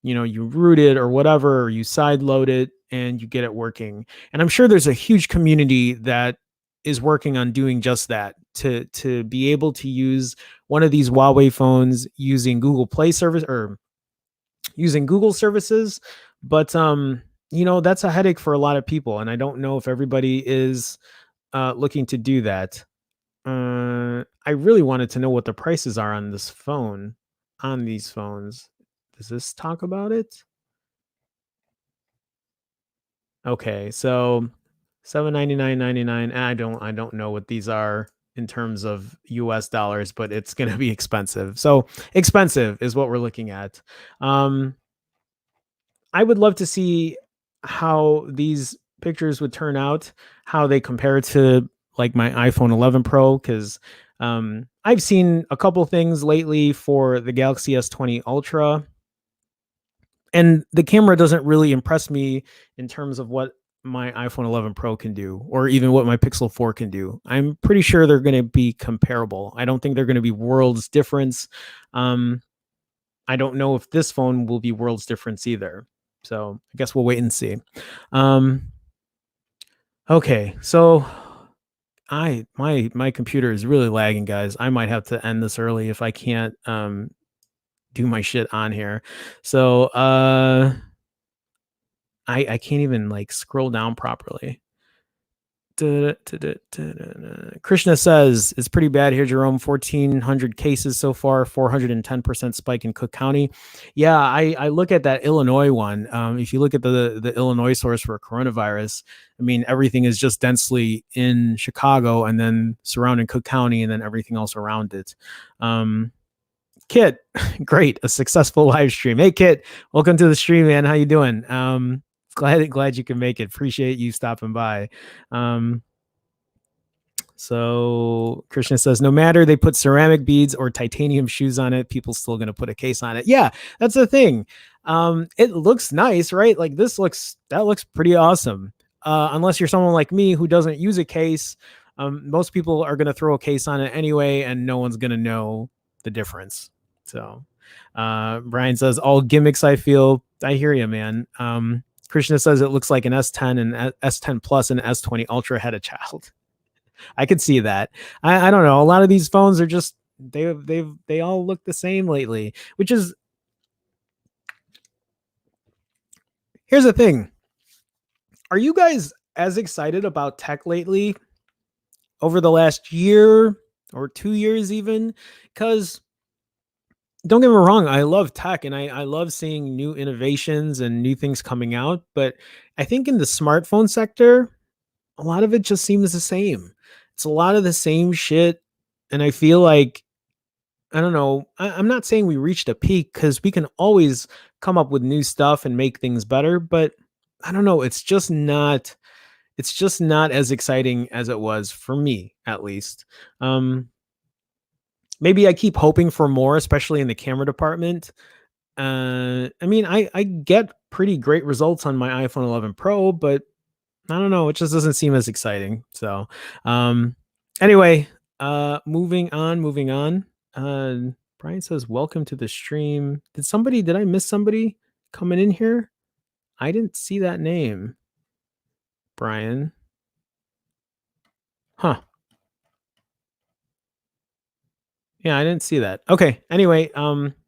root it or whatever, or you side load it and you get it working. And I'm sure there's a huge community that is working on doing just that, to be able to use one of these Huawei phones using Google Play service or using Google services. But that's a headache for a lot of people, and I don't know if everybody is looking to do that. I really wanted to know what the prices are on this phone, on these phones. Does this talk about it? Okay, so $799.99. I don't know what these are in terms of US dollars, but it's going to be expensive. So expensive is what we're looking at. I would love to see how these pictures would turn out, how they compare to like my iPhone 11 Pro, because I've seen a couple things lately for the Galaxy S20 Ultra, and the camera doesn't really impress me in terms of what my iPhone 11 Pro can do, or even what my Pixel 4 can do. I'm pretty sure they're going to be comparable. I don't think they're going to be worlds difference. I don't know if this phone will be worlds difference either. So I guess we'll wait and see. Okay, so my computer is really lagging, guys. I might have to end this early if I can't do my shit on here. So I can't even like scroll down properly. Krishna says it's pretty bad here, Jerome. 1,400 cases so far, 410% spike in Cook County. Yeah, I look at that Illinois one. If you look at the Illinois source for coronavirus, I mean, everything is just densely in Chicago and then surrounding Cook County and then everything else around it. Kit, great, a successful live stream. Hey, Kit, welcome to the stream, man. How you doing? Glad you can make it. Appreciate you stopping by. So Christian says, no matter they put ceramic beads or titanium shoes on it, people still going to put a case on it. Yeah, that's the thing. It looks nice, right? Like that looks pretty awesome. Unless you're someone like me who doesn't use a case, most people are going to throw a case on it anyway, and no one's going to know the difference. So Brian says, all gimmicks, I feel. I hear you, man. Krishna says it looks like an S10 and S10 Plus and S20 Ultra had a child. I could see that. I don't know. A lot of these phones are just they all look the same lately, which is, here's the thing. Are you guys as excited about tech lately over the last year or 2 years even? Because don't get me wrong, I love tech and I love seeing new innovations and new things coming out. But I think in the smartphone sector, a lot of it just seems the same. It's a lot of the same shit. And I feel like, I don't know, I'm not saying we reached a peak, because we can always come up with new stuff and make things better. But I don't know, it's just not as exciting as it was for me, at least. Maybe I keep hoping for more, especially in the camera department. I mean, I get pretty great results on my iPhone 11 Pro, but I don't know, it just doesn't seem as exciting. So anyway, moving on. Brian says, welcome to the stream. Did I miss somebody coming in here? I didn't see that name. Brian. Huh. Yeah, I didn't see that. Okay. Anyway,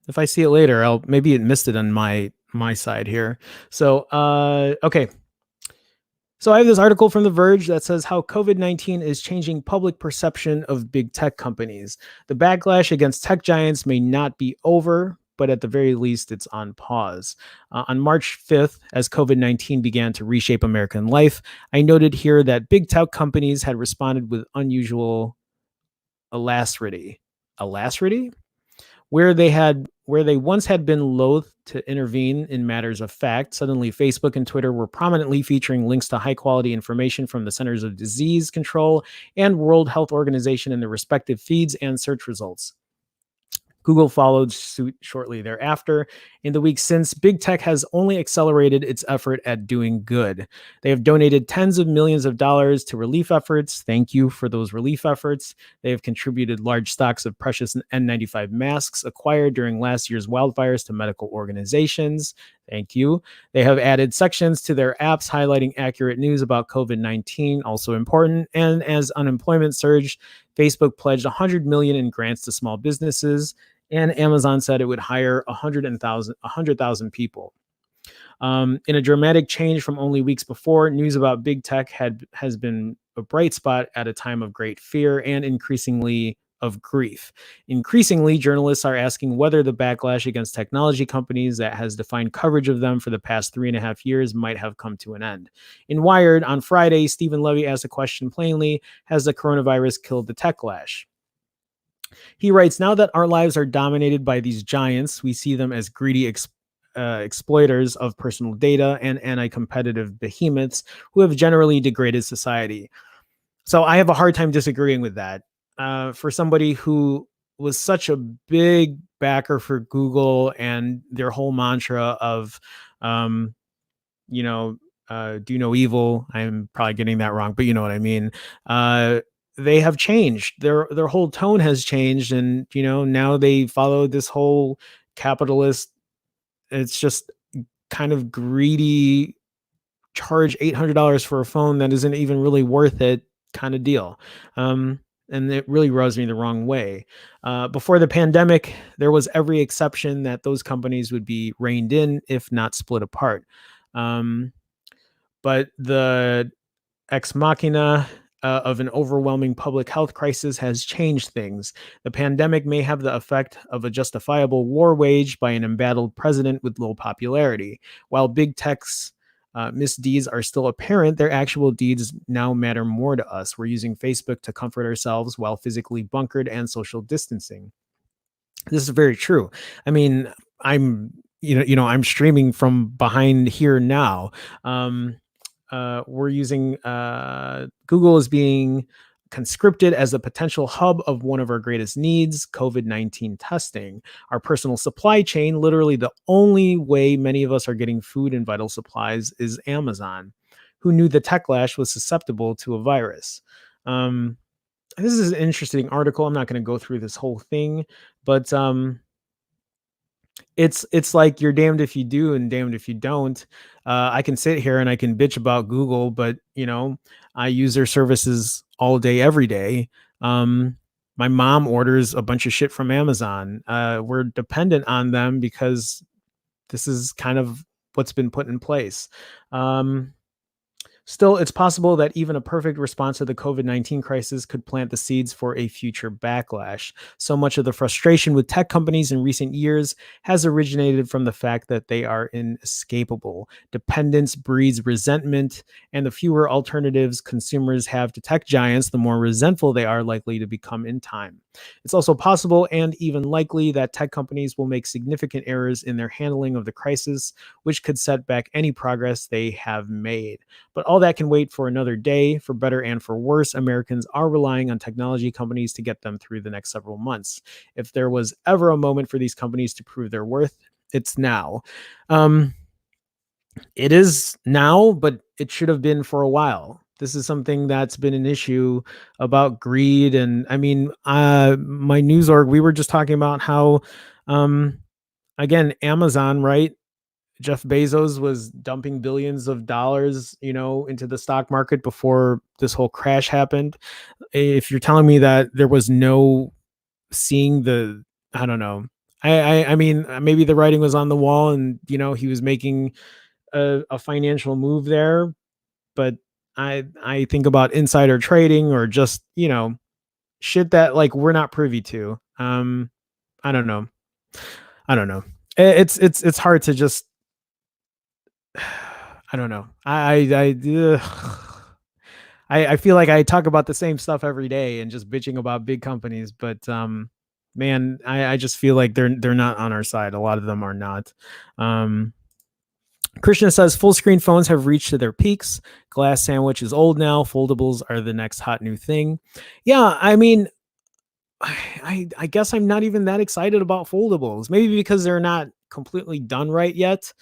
if I see it later, maybe it missed it on my side here. So, okay. So I have this article from The Verge that says how COVID-19 is changing public perception of big tech companies. The backlash against tech giants may not be over. but at the very least, it's on pause. On March 5th, as COVID-19 began to reshape American life, I noted here that big tech companies had responded with unusual alacrity. Alacrity? Where they once had been loath to intervene in matters of fact, suddenly Facebook and Twitter were prominently featuring links to high quality information from the Centers of Disease Control and World Health Organization in their respective feeds and search results. Google followed suit shortly thereafter. In the weeks since, big tech has only accelerated its effort at doing good. They have donated tens of millions of dollars to relief efforts. Thank you for those relief efforts. They have contributed large stocks of precious N95 masks acquired during last year's wildfires to medical organizations. Thank you. They have added sections to their apps highlighting accurate news about COVID-19, also important. And as unemployment surged, Facebook pledged 100 million in grants to small businesses, and Amazon said it would hire 100,000 people. In a dramatic change from only weeks before, news about big tech has been a bright spot at a time of great fear and increasingly of grief. Increasingly, journalists are asking whether the backlash against technology companies that has defined coverage of them for the past 3.5 years might have come to an end. In Wired on Friday, Stephen Levy asked a question plainly: has the coronavirus killed the techlash? He writes, now that our lives are dominated by these giants, we see them as greedy exploiters of personal data and anti-competitive behemoths who have generally degraded society. So I have a hard time disagreeing with that. For somebody who was such a big backer for Google and their whole mantra of, you know, do no evil. I'm probably getting that wrong, but you know what I mean. They have changed. Their whole tone has changed, and now they follow this whole capitalist. It's just kind of greedy. Charge $800 for a phone that isn't even really worth it kind of deal. And it really rubs me the wrong way. Before the pandemic, there was every exception that those companies would be reined in, if not split apart. But the ex machina of an overwhelming public health crisis has changed things. The pandemic may have the effect of a justifiable war waged by an embattled president with low popularity. While big tech's misdeeds are still apparent, their actual deeds now matter more to us. We're using Facebook to comfort ourselves while physically bunkered and social distancing. This is very true. I mean, I'm streaming from behind here now. We're using Google is being conscripted as a potential hub of one of our greatest needs, COVID-19 testing. Our personal supply chain, literally the only way many of us are getting food and vital supplies, is Amazon. Who knew the techlash was susceptible to a virus? This is an interesting article. I'm not going to go through this whole thing, but it's like you're damned if you do and damned if you don't. I can sit here and I can bitch about Google, but I use their services all day, every day. My mom orders a bunch of shit from Amazon. We're dependent on them because this is kind of what's been put in place. Still, it's possible that even a perfect response to the COVID-19 crisis could plant the seeds for a future backlash. So much of the frustration with tech companies in recent years has originated from the fact that they are inescapable. Dependence breeds resentment, and the fewer alternatives consumers have to tech giants, the more resentful they are likely to become in time. It's also possible and even likely that tech companies will make significant errors in their handling of the crisis, which could set back any progress they have made. But all that can wait for another day. For better and for worse, Americans are relying on technology companies to get them through the next several months. If there was ever a moment for these companies to prove their worth, it's now. It is now, but it should have been for a while. This is something that's been an issue about greed. And I mean, my news org, we were just talking about how, again, Amazon, right? Jeff Bezos was dumping billions of dollars, into the stock market before this whole crash happened. If you're telling me that there was no seeing I don't know. I mean, maybe the writing was on the wall and, he was making a financial move there, but I think about insider trading or just, shit that like we're not privy to. I don't know. I don't know. It's hard to just I don't know. I feel like I talk about the same stuff every day and just bitching about big companies, but man, I just feel like they're not on our side. A lot of them are not. Um, Krishna says full screen phones have reached to their peaks. Glass sandwich is old now. Foldables are the next hot new thing. Yeah, I mean, I guess I'm not even that excited about foldables. Maybe because they're not completely done right yet.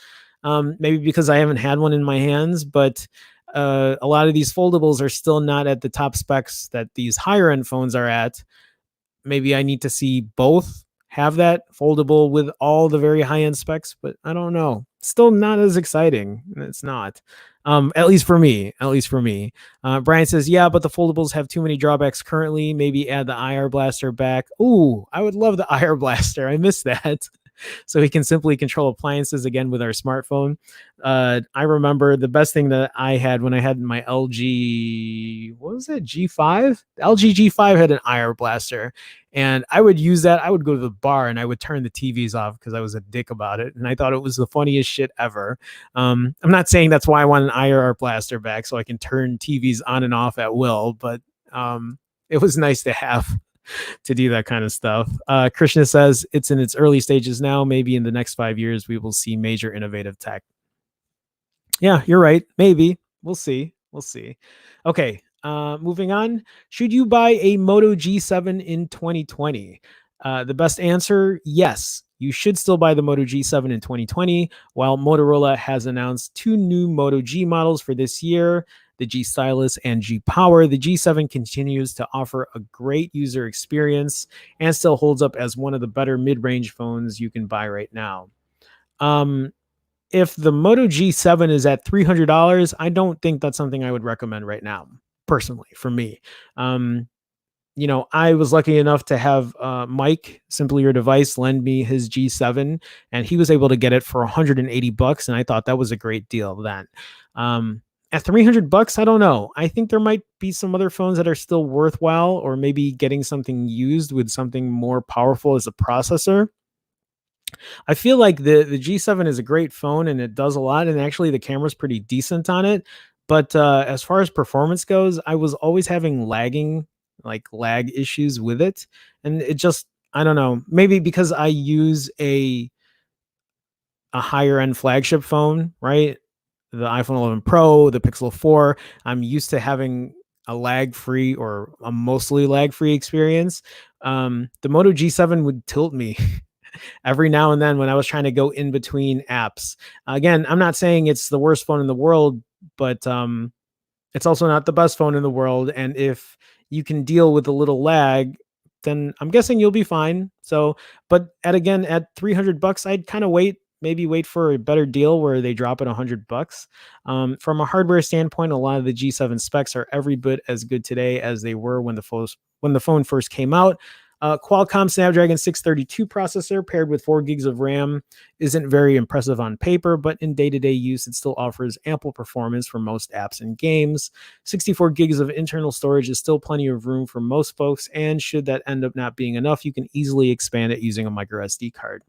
Maybe because I haven't had one in my hands, but a lot of these foldables are still not at the top specs that these higher end phones are at. Maybe I need to see both have that foldable with all the very high end specs, but I don't know. Still not as exciting. It's not. At least for me. At least for me. Brian says, yeah, but the foldables have too many drawbacks currently. Maybe add the IR blaster back. Ooh, I would love the IR blaster. I miss that. So we can simply control appliances again with our smartphone. I remember the best thing that I had when I had my LG, what was it, G5? The LG G5 had an IR blaster, and I would use that. I would go to the bar and I would turn the TVs off because I was a dick about it, and I thought it was the funniest shit ever. I'm not saying that's why I want an IR blaster back so I can turn TVs on and off at will, but it was nice to have to do that kind of stuff. Krishna says it's in its early stages now. Maybe in the next 5 years, we will see major innovative tech. Yeah, you're right. Maybe. We'll see. We'll see. Okay. Moving on. Should you buy a Moto G7 in 2020? The best answer, yes. You should still buy the Moto G7 in 2020, while Motorola has announced 2 new Moto G models for this year, the G Stylus and G Power. The G7 continues to offer a great user experience and still holds up as one of the better mid-range phones you can buy right now. If the Moto G7 is at $300, I don't think that's something I would recommend right now, personally, for me. I was lucky enough to have Mike, Simply Your Device, lend me his G7, and he was able to get it for $180, and I thought that was a great deal then. At $300, I don't know. I think there might be some other phones that are still worthwhile, or maybe getting something used with something more powerful as a processor. I feel like the G7 is a great phone and it does a lot, and actually the camera's pretty decent on it. But as far as performance goes, I was always having lag issues with it, and it just I don't know. Maybe because I use a higher end flagship phone, right? The iPhone 11 Pro, the Pixel 4. I'm used to having a lag free or a mostly lag free experience. The Moto G7 would tilt me every now and then when I was trying to go in between apps. Again, I'm not saying it's the worst phone in the world, but it's also not the best phone in the world. And if you can deal with a little lag, then I'm guessing you'll be fine. So, but at $300, I'd kind of maybe wait for a better deal where they drop it $100. From a hardware standpoint, a lot of the G7 specs are every bit as good today as they were when the phone first came out. Qualcomm Snapdragon 632 processor paired with 4 gigs of RAM isn't very impressive on paper, but in day-to-day use, it still offers ample performance for most apps and games. 64 gigs of internal storage is still plenty of room for most folks, and should that end up not being enough, you can easily expand it using a micro SD card.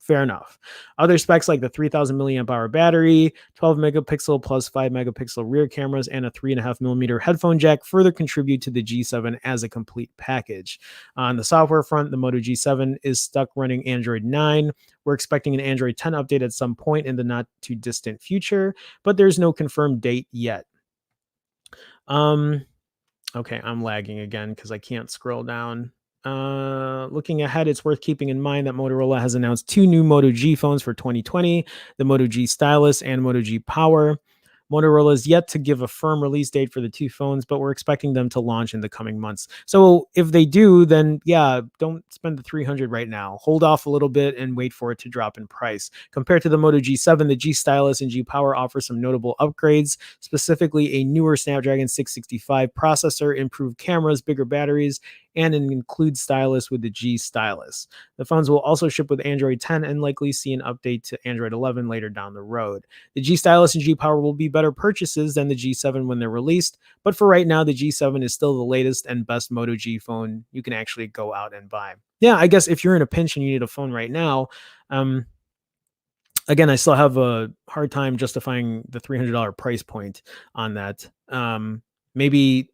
Fair enough. Other specs like the 3000 milliamp hour battery, 12 megapixel plus 5 megapixel rear cameras, and a 3.5 millimeter headphone jack further contribute to the G7 as a complete package. On the software front, the Moto G7 is stuck running Android 9. We're expecting an Android 10 update at some point in the not too distant future, but there's no confirmed date yet. Okay, I'm lagging again because I can't scroll down. Looking ahead, it's worth keeping in mind that Motorola has announced 2 new Moto G phones for 2020, the Moto G Stylus and Moto G Power. Motorola is yet to give a firm release date for the 2 phones, but we're expecting them to launch in the coming months. So if they do, then yeah, don't spend the $300 right now. Hold off a little bit and wait for it to drop in price. Compared to the Moto G7, the G Stylus and G Power offer some notable upgrades, specifically a newer Snapdragon 665 processor, improved cameras, bigger batteries, and an include stylus with the G stylus. The phones will also ship with Android 10 and likely see an update to Android 11 later down the road. The G stylus and G power will be better purchases than the G7 when they're released, but for right now, the G7 is still the latest and best Moto G phone you can actually go out and buy. Yeah, I guess if you're in a pinch and you need a phone right now, again, I still have a hard time justifying the $300 price point on that. Maybe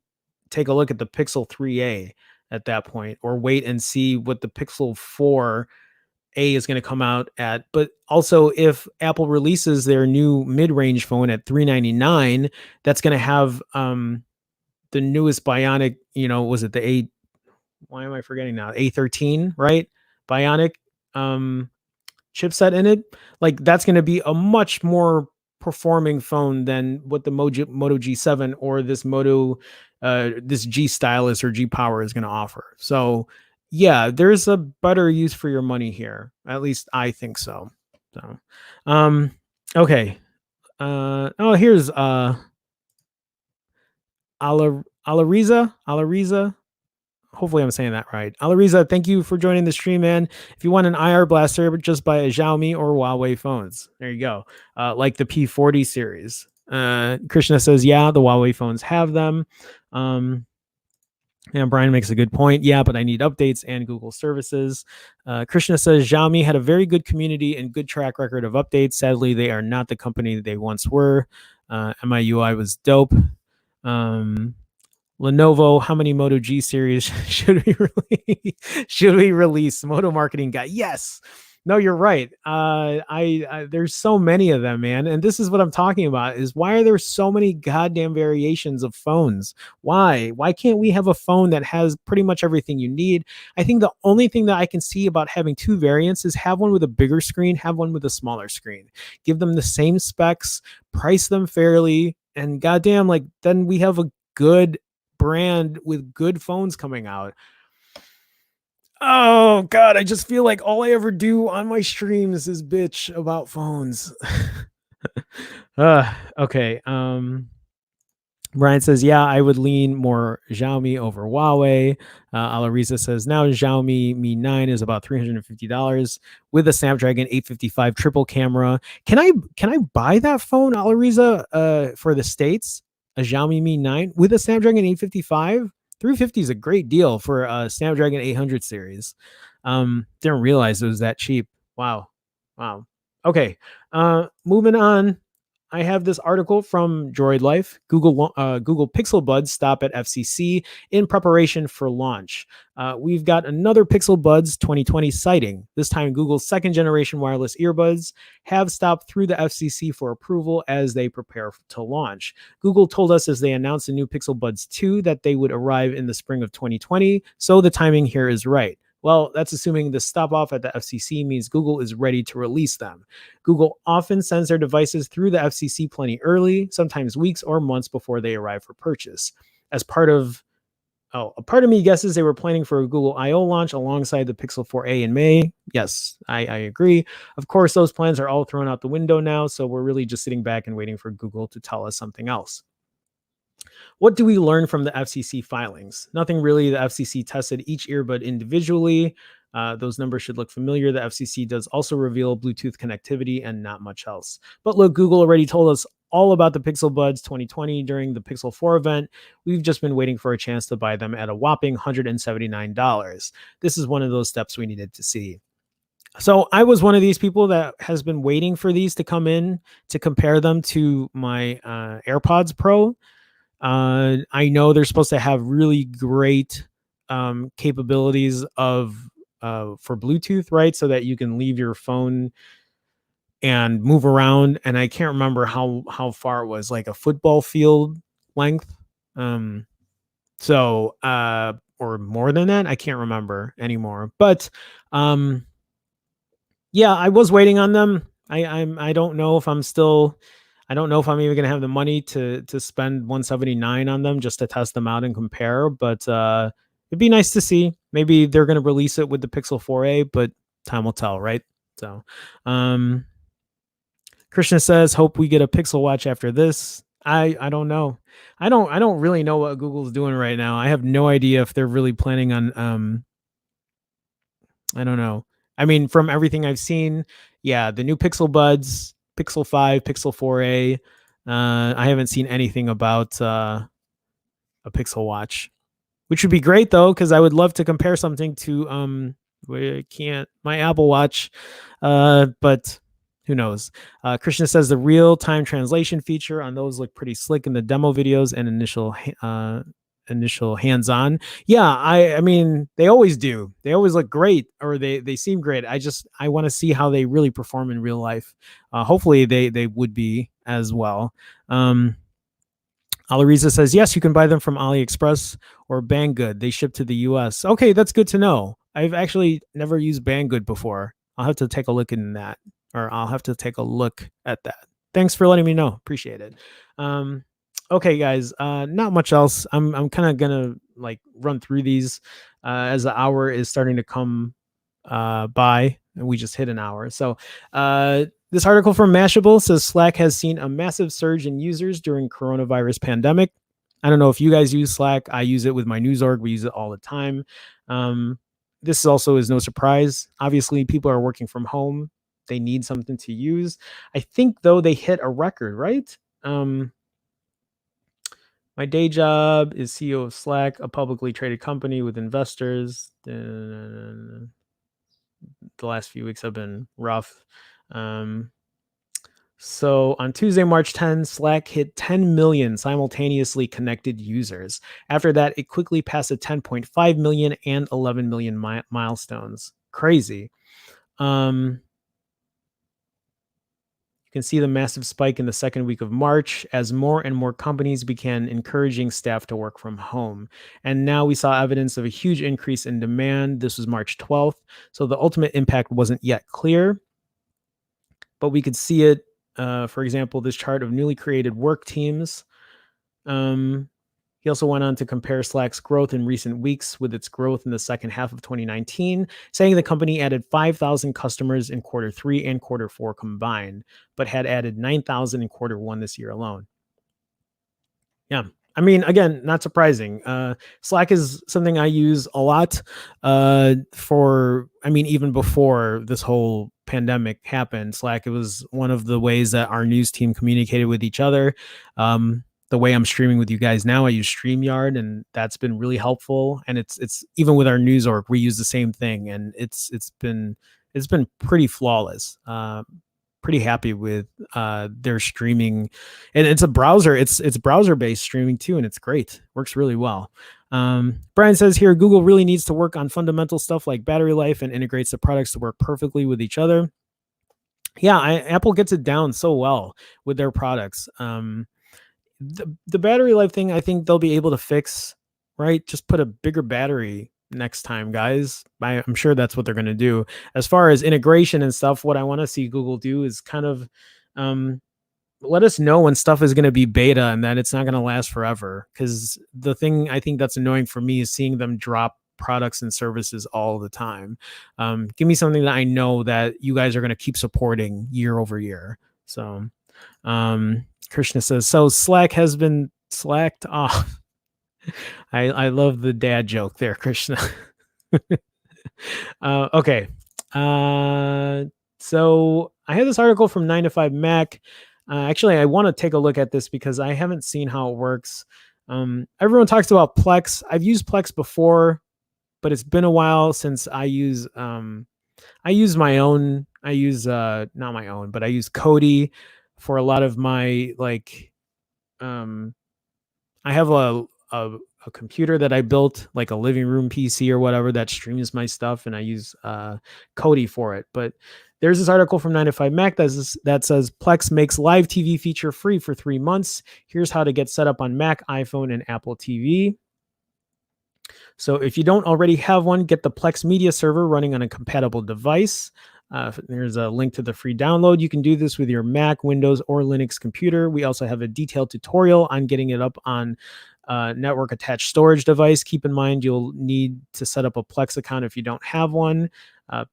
take a look at the Pixel 3a at that point, or wait and see what the Pixel 4a is going to come out at. But also, if Apple releases their new mid-range phone at $399, that's going to have the newest Bionic. Was it the A? Why am I forgetting now? A13, right? Bionic chipset in it. Like, that's going to be a much more performing phone than what the Moto G7 or this G stylus or G power is going to offer. So yeah, there's a better use for your money here. At least I think so. Okay. Here's Alariza. Hopefully I'm saying that right. Alariza, thank you for joining the stream, man. If you want an IR blaster, just buy a Xiaomi or Huawei phones. There you go. Like the P40 series. Krishna says, yeah, the Huawei phones have them. And Brian makes a good point. Yeah, but I need updates and Google services. Krishna says, Xiaomi had a very good community and good track record of updates. Sadly, they are not the company they once were. MIUI was dope. Lenovo, how many Moto G series should we release? Moto marketing guy. Yes. No, you're right. I there's so many of them, man. And this is what I'm talking about, is why are there so many goddamn variations of phones? Why can't we have a phone that has pretty much everything you need? I think the only thing that I can see about having two variants is have one with a bigger screen, have one with a smaller screen. Give them the same specs, price them fairly, and goddamn, like, then we have a good brand with good phones coming out. Oh god, I just feel like all I ever do on my streams is bitch about phones. Okay. Brian says, yeah, I would lean more Xiaomi over Huawei. Alariza says, now Xiaomi Mi 9 is about $350 with a Snapdragon 855 triple camera. Can I buy that phone, Alariza, for the States? A Xiaomi Mi 9 with a Snapdragon 855? 350 is a great deal for a Snapdragon 800 series. Didn't realize it was that cheap. Wow. Okay. Moving on. I have this article from Droid Life. Google Pixel Buds stop at FCC in preparation for launch. We've got another Pixel Buds 2020 sighting. This time, Google's second generation wireless earbuds have stopped through the FCC for approval as they prepare to launch. Google told us as they announced the new Pixel Buds 2 that they would arrive in the spring of 2020, so the timing here is right. Well, that's assuming the stop off at the FCC means Google is ready to release them. Google often sends their devices through the FCC plenty early, sometimes weeks or months before they arrive for purchase. A part of me guesses they were planning for a Google I/O launch alongside the Pixel 4a in May. Yes, I agree. Of course, those plans are all thrown out the window now, so we're really just sitting back and waiting for Google to tell us something else. What do we learn from the FCC filings? Nothing really. The FCC tested each earbud individually. Those numbers should look familiar. The FCC does also reveal Bluetooth connectivity and not much else. But look, Google already told us all about the Pixel Buds 2020 during the Pixel 4 event. We've just been waiting for a chance to buy them at a whopping $179. This is one of those steps we needed to see. So I was one of these people that has been waiting for these to come in to compare them to my AirPods Pro. I know they're supposed to have really great capabilities of for Bluetooth, right? So that you can leave your phone and move around. And I can't remember how far it was, like a football field length. Or more than that, I can't remember anymore. But yeah, I was waiting on them. I don't know if I'm still. I don't know if I'm even going to have the money to spend $179 on them just to test them out and compare, but it'd be nice to see. Maybe they're going to release it with the Pixel 4a, but time will tell, right? So, Krishna says, hope we get a Pixel Watch after this. I don't know. I don't really know what Google's doing right now. I have no idea if they're really planning on I don't know. I mean, from everything I've seen, yeah, the new Pixel Buds, Pixel 5, Pixel 4a. I haven't seen anything about a Pixel Watch, which would be great though, because I would love to compare something to I can't my Apple Watch, but who knows? Krishna says the real time translation feature on those look pretty slick in the demo videos and initial hands on. Yeah, I mean they always do. They always look great, or they seem great. I want to see how they really perform in real life. Hopefully they would be as well. Alariza says, yes, you can buy them from AliExpress or Banggood. They ship to the US. Okay, that's good to know. I've actually never used Banggood before. I'll have to take a look in that, or I'll have to take a look at that. Thanks for letting me know. Appreciate it. Okay, guys, not much else. I'm kind of gonna like run through these as the hour is starting to come by, and we just hit an hour. So this article from Mashable says Slack has seen a massive surge in users during coronavirus pandemic. I don't know if you guys use Slack. I use it with my news org. We use it all the time. This also is no surprise. Obviously, people are working from home. They need something to use. I think though they hit a record, right? My day job is CEO of Slack, a publicly traded company with investors. The last few weeks have been rough. So on Tuesday, March 10, Slack hit 10 million simultaneously connected users. After that, it quickly passed the 10.5 million and 11 million milestones. Crazy. You can see the massive spike in the second week of March as more and more companies began encouraging staff to work from home. And now we saw evidence of a huge increase in demand. This was March 12th. So the ultimate impact wasn't yet clear, but we could see it. For example, this chart of newly created work teams. He also went on to compare Slack's growth in recent weeks with its growth in the second half of 2019, saying the company added 5,000 customers in quarter 3 and quarter 4 combined, but had added 9,000 in quarter 1 this year alone. Yeah. I mean, again, not surprising. Slack is something I use a lot even before this whole pandemic happened. Slack, it was one of the ways that our news team communicated with each other. The way I'm streaming with you guys now, I use StreamYard, and that's been really helpful. And it's even with our news org, we use the same thing, and it's been pretty flawless. Pretty happy with their streaming, and it's a browser. It's browser based streaming too, and it's great. Works really well. Brian says here, Google really needs to work on fundamental stuff like battery life and integrates the products to work perfectly with each other. Yeah, Apple gets it down so well with their products. The battery life thing, I think they'll be able to fix, right? Just put a bigger battery next time, guys. I'm sure that's what they're going to do. As far as integration and stuff, what I want to see Google do is kind of let us know when stuff is going to be beta and that it's not going to last forever. Because the thing I think that's annoying for me is seeing them drop products and services all the time. Give me something that I know that you guys are going to keep supporting year over year. So Krishna says, so Slack has been slacked off. I love the dad joke there, Krishna. Okay. So I have this article from 9 to 5 Mac. Actually, I want to take a look at this because I haven't seen how it works. Everyone talks about Plex. I've used Plex before, but it's been a while since I use my own. I use not my own, but I use Kodi for a lot of my I have a computer that I built, like a living room PC or whatever, that streams my stuff, and I use Kodi for it. But there's this article from 9 to 5 Mac that says Plex makes live TV feature free for 3 months. Here's how to get set up on Mac, iPhone, and Apple TV. So if you don't already have one, get the Plex media server running on a compatible device. There's a link to the free download. You can do this with your Mac, Windows, or Linux computer. We also have a detailed tutorial on getting it up on network attached storage device. Keep in mind, you'll need to set up a Plex account if you don't have one.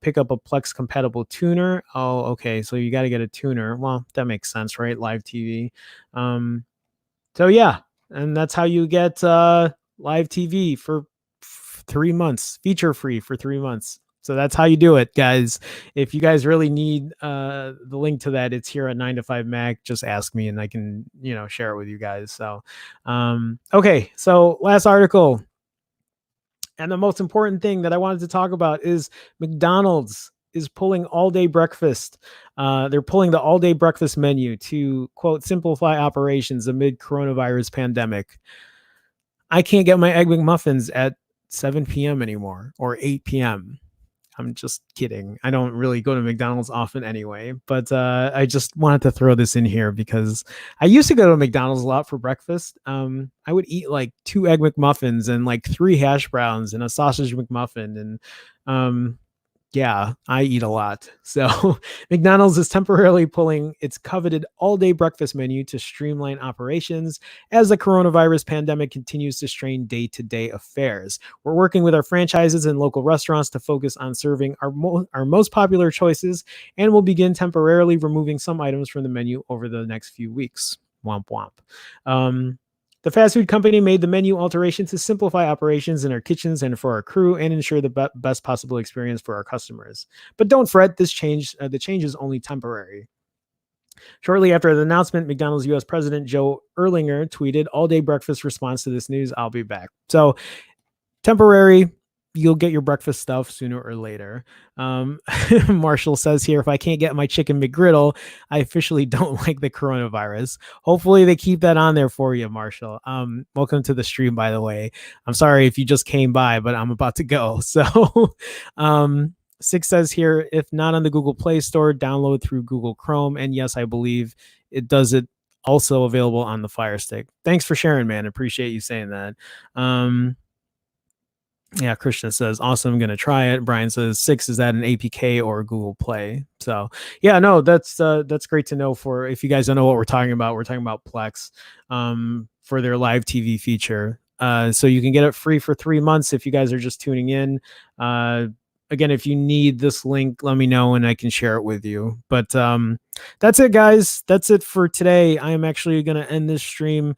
Pick up a Plex compatible tuner. Oh, okay. So you got to get a tuner. Well, that makes sense, right? Live TV. So yeah, And that's how you get live TV for 3 months, feature free for 3 months. So that's how you do it, guys. If you guys really need the link to that, it's here at 9 to 5 Mac. Just ask me and I can, share it with you guys. So, okay. So last article. And the most important thing that I wanted to talk about is McDonald's is pulling all day breakfast. They're pulling the all day breakfast menu to, quote, simplify operations amid coronavirus pandemic. I can't get my Egg McMuffins at 7 p.m. anymore or 8 p.m. I'm just kidding. I don't really go to McDonald's often anyway, but I just wanted to throw this in here because I used to go to McDonald's a lot for breakfast. I would eat like 2 Egg McMuffins and like 3 hash browns and a sausage McMuffin. And yeah, I eat a lot. So McDonald's is temporarily pulling its coveted all-day breakfast menu to streamline operations as the coronavirus pandemic continues to strain day-to-day affairs. We're working with our franchises and local restaurants to focus on serving our most popular choices, and we'll begin temporarily removing some items from the menu over the next few weeks. Womp womp. The fast food company made the menu alteration to simplify operations in our kitchens and for our crew and ensure the best possible experience for our customers. But don't fret, the change is only temporary. Shortly after the announcement, McDonald's U.S. President Joe Erlinger tweeted, "All day breakfast response to this news. I'll be back." So temporary. You'll get your breakfast stuff sooner or later. Marshall says here, if I can't get my chicken McGriddle, I officially don't like the coronavirus. Hopefully they keep that on there for you, Marshall. Welcome to the stream, by the way. I'm sorry if you just came by, but I'm about to go. So Six says here, if not on the Google Play Store, download through Google Chrome. And yes, I believe it does it also available on the Fire Stick. Thanks for sharing, man. Appreciate you saying that. Yeah, Christian says, awesome, I'm gonna try it. Brian says, 6 is that an APK or Google Play? So yeah, no, that's great to know. For if you guys don't know what we're talking about Plex for their live TV feature. So you can get it free for 3 months if you guys are just tuning in. Again, if you need this link, let me know and I can share it with you. But that's it, guys. That's it for today. I am actually gonna end this stream.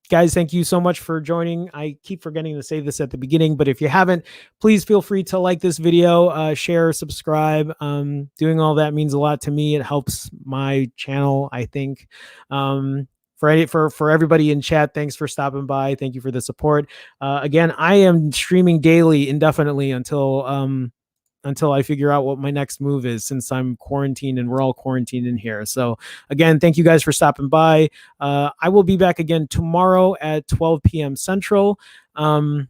Guys, thank you so much for joining. I keep forgetting to say this at the beginning, but if you haven't, please feel free to like this video, share, subscribe. Doing all that means a lot to me. It helps my channel, I think. For everybody in chat, thanks for stopping by. Thank you for the support. Again, I am streaming daily indefinitely until I figure out what my next move is, since I'm quarantined and we're all quarantined in here. So again, thank you guys for stopping by. I will be back again tomorrow at 12 p.m. Central. And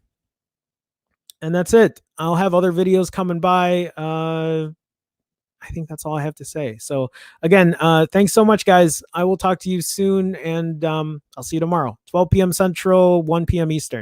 that's it. I'll have other videos coming by. I think that's all I have to say. So again, thanks so much, guys. I will talk to you soon, and I'll see you tomorrow, 12 p.m. Central, 1 p.m. Eastern.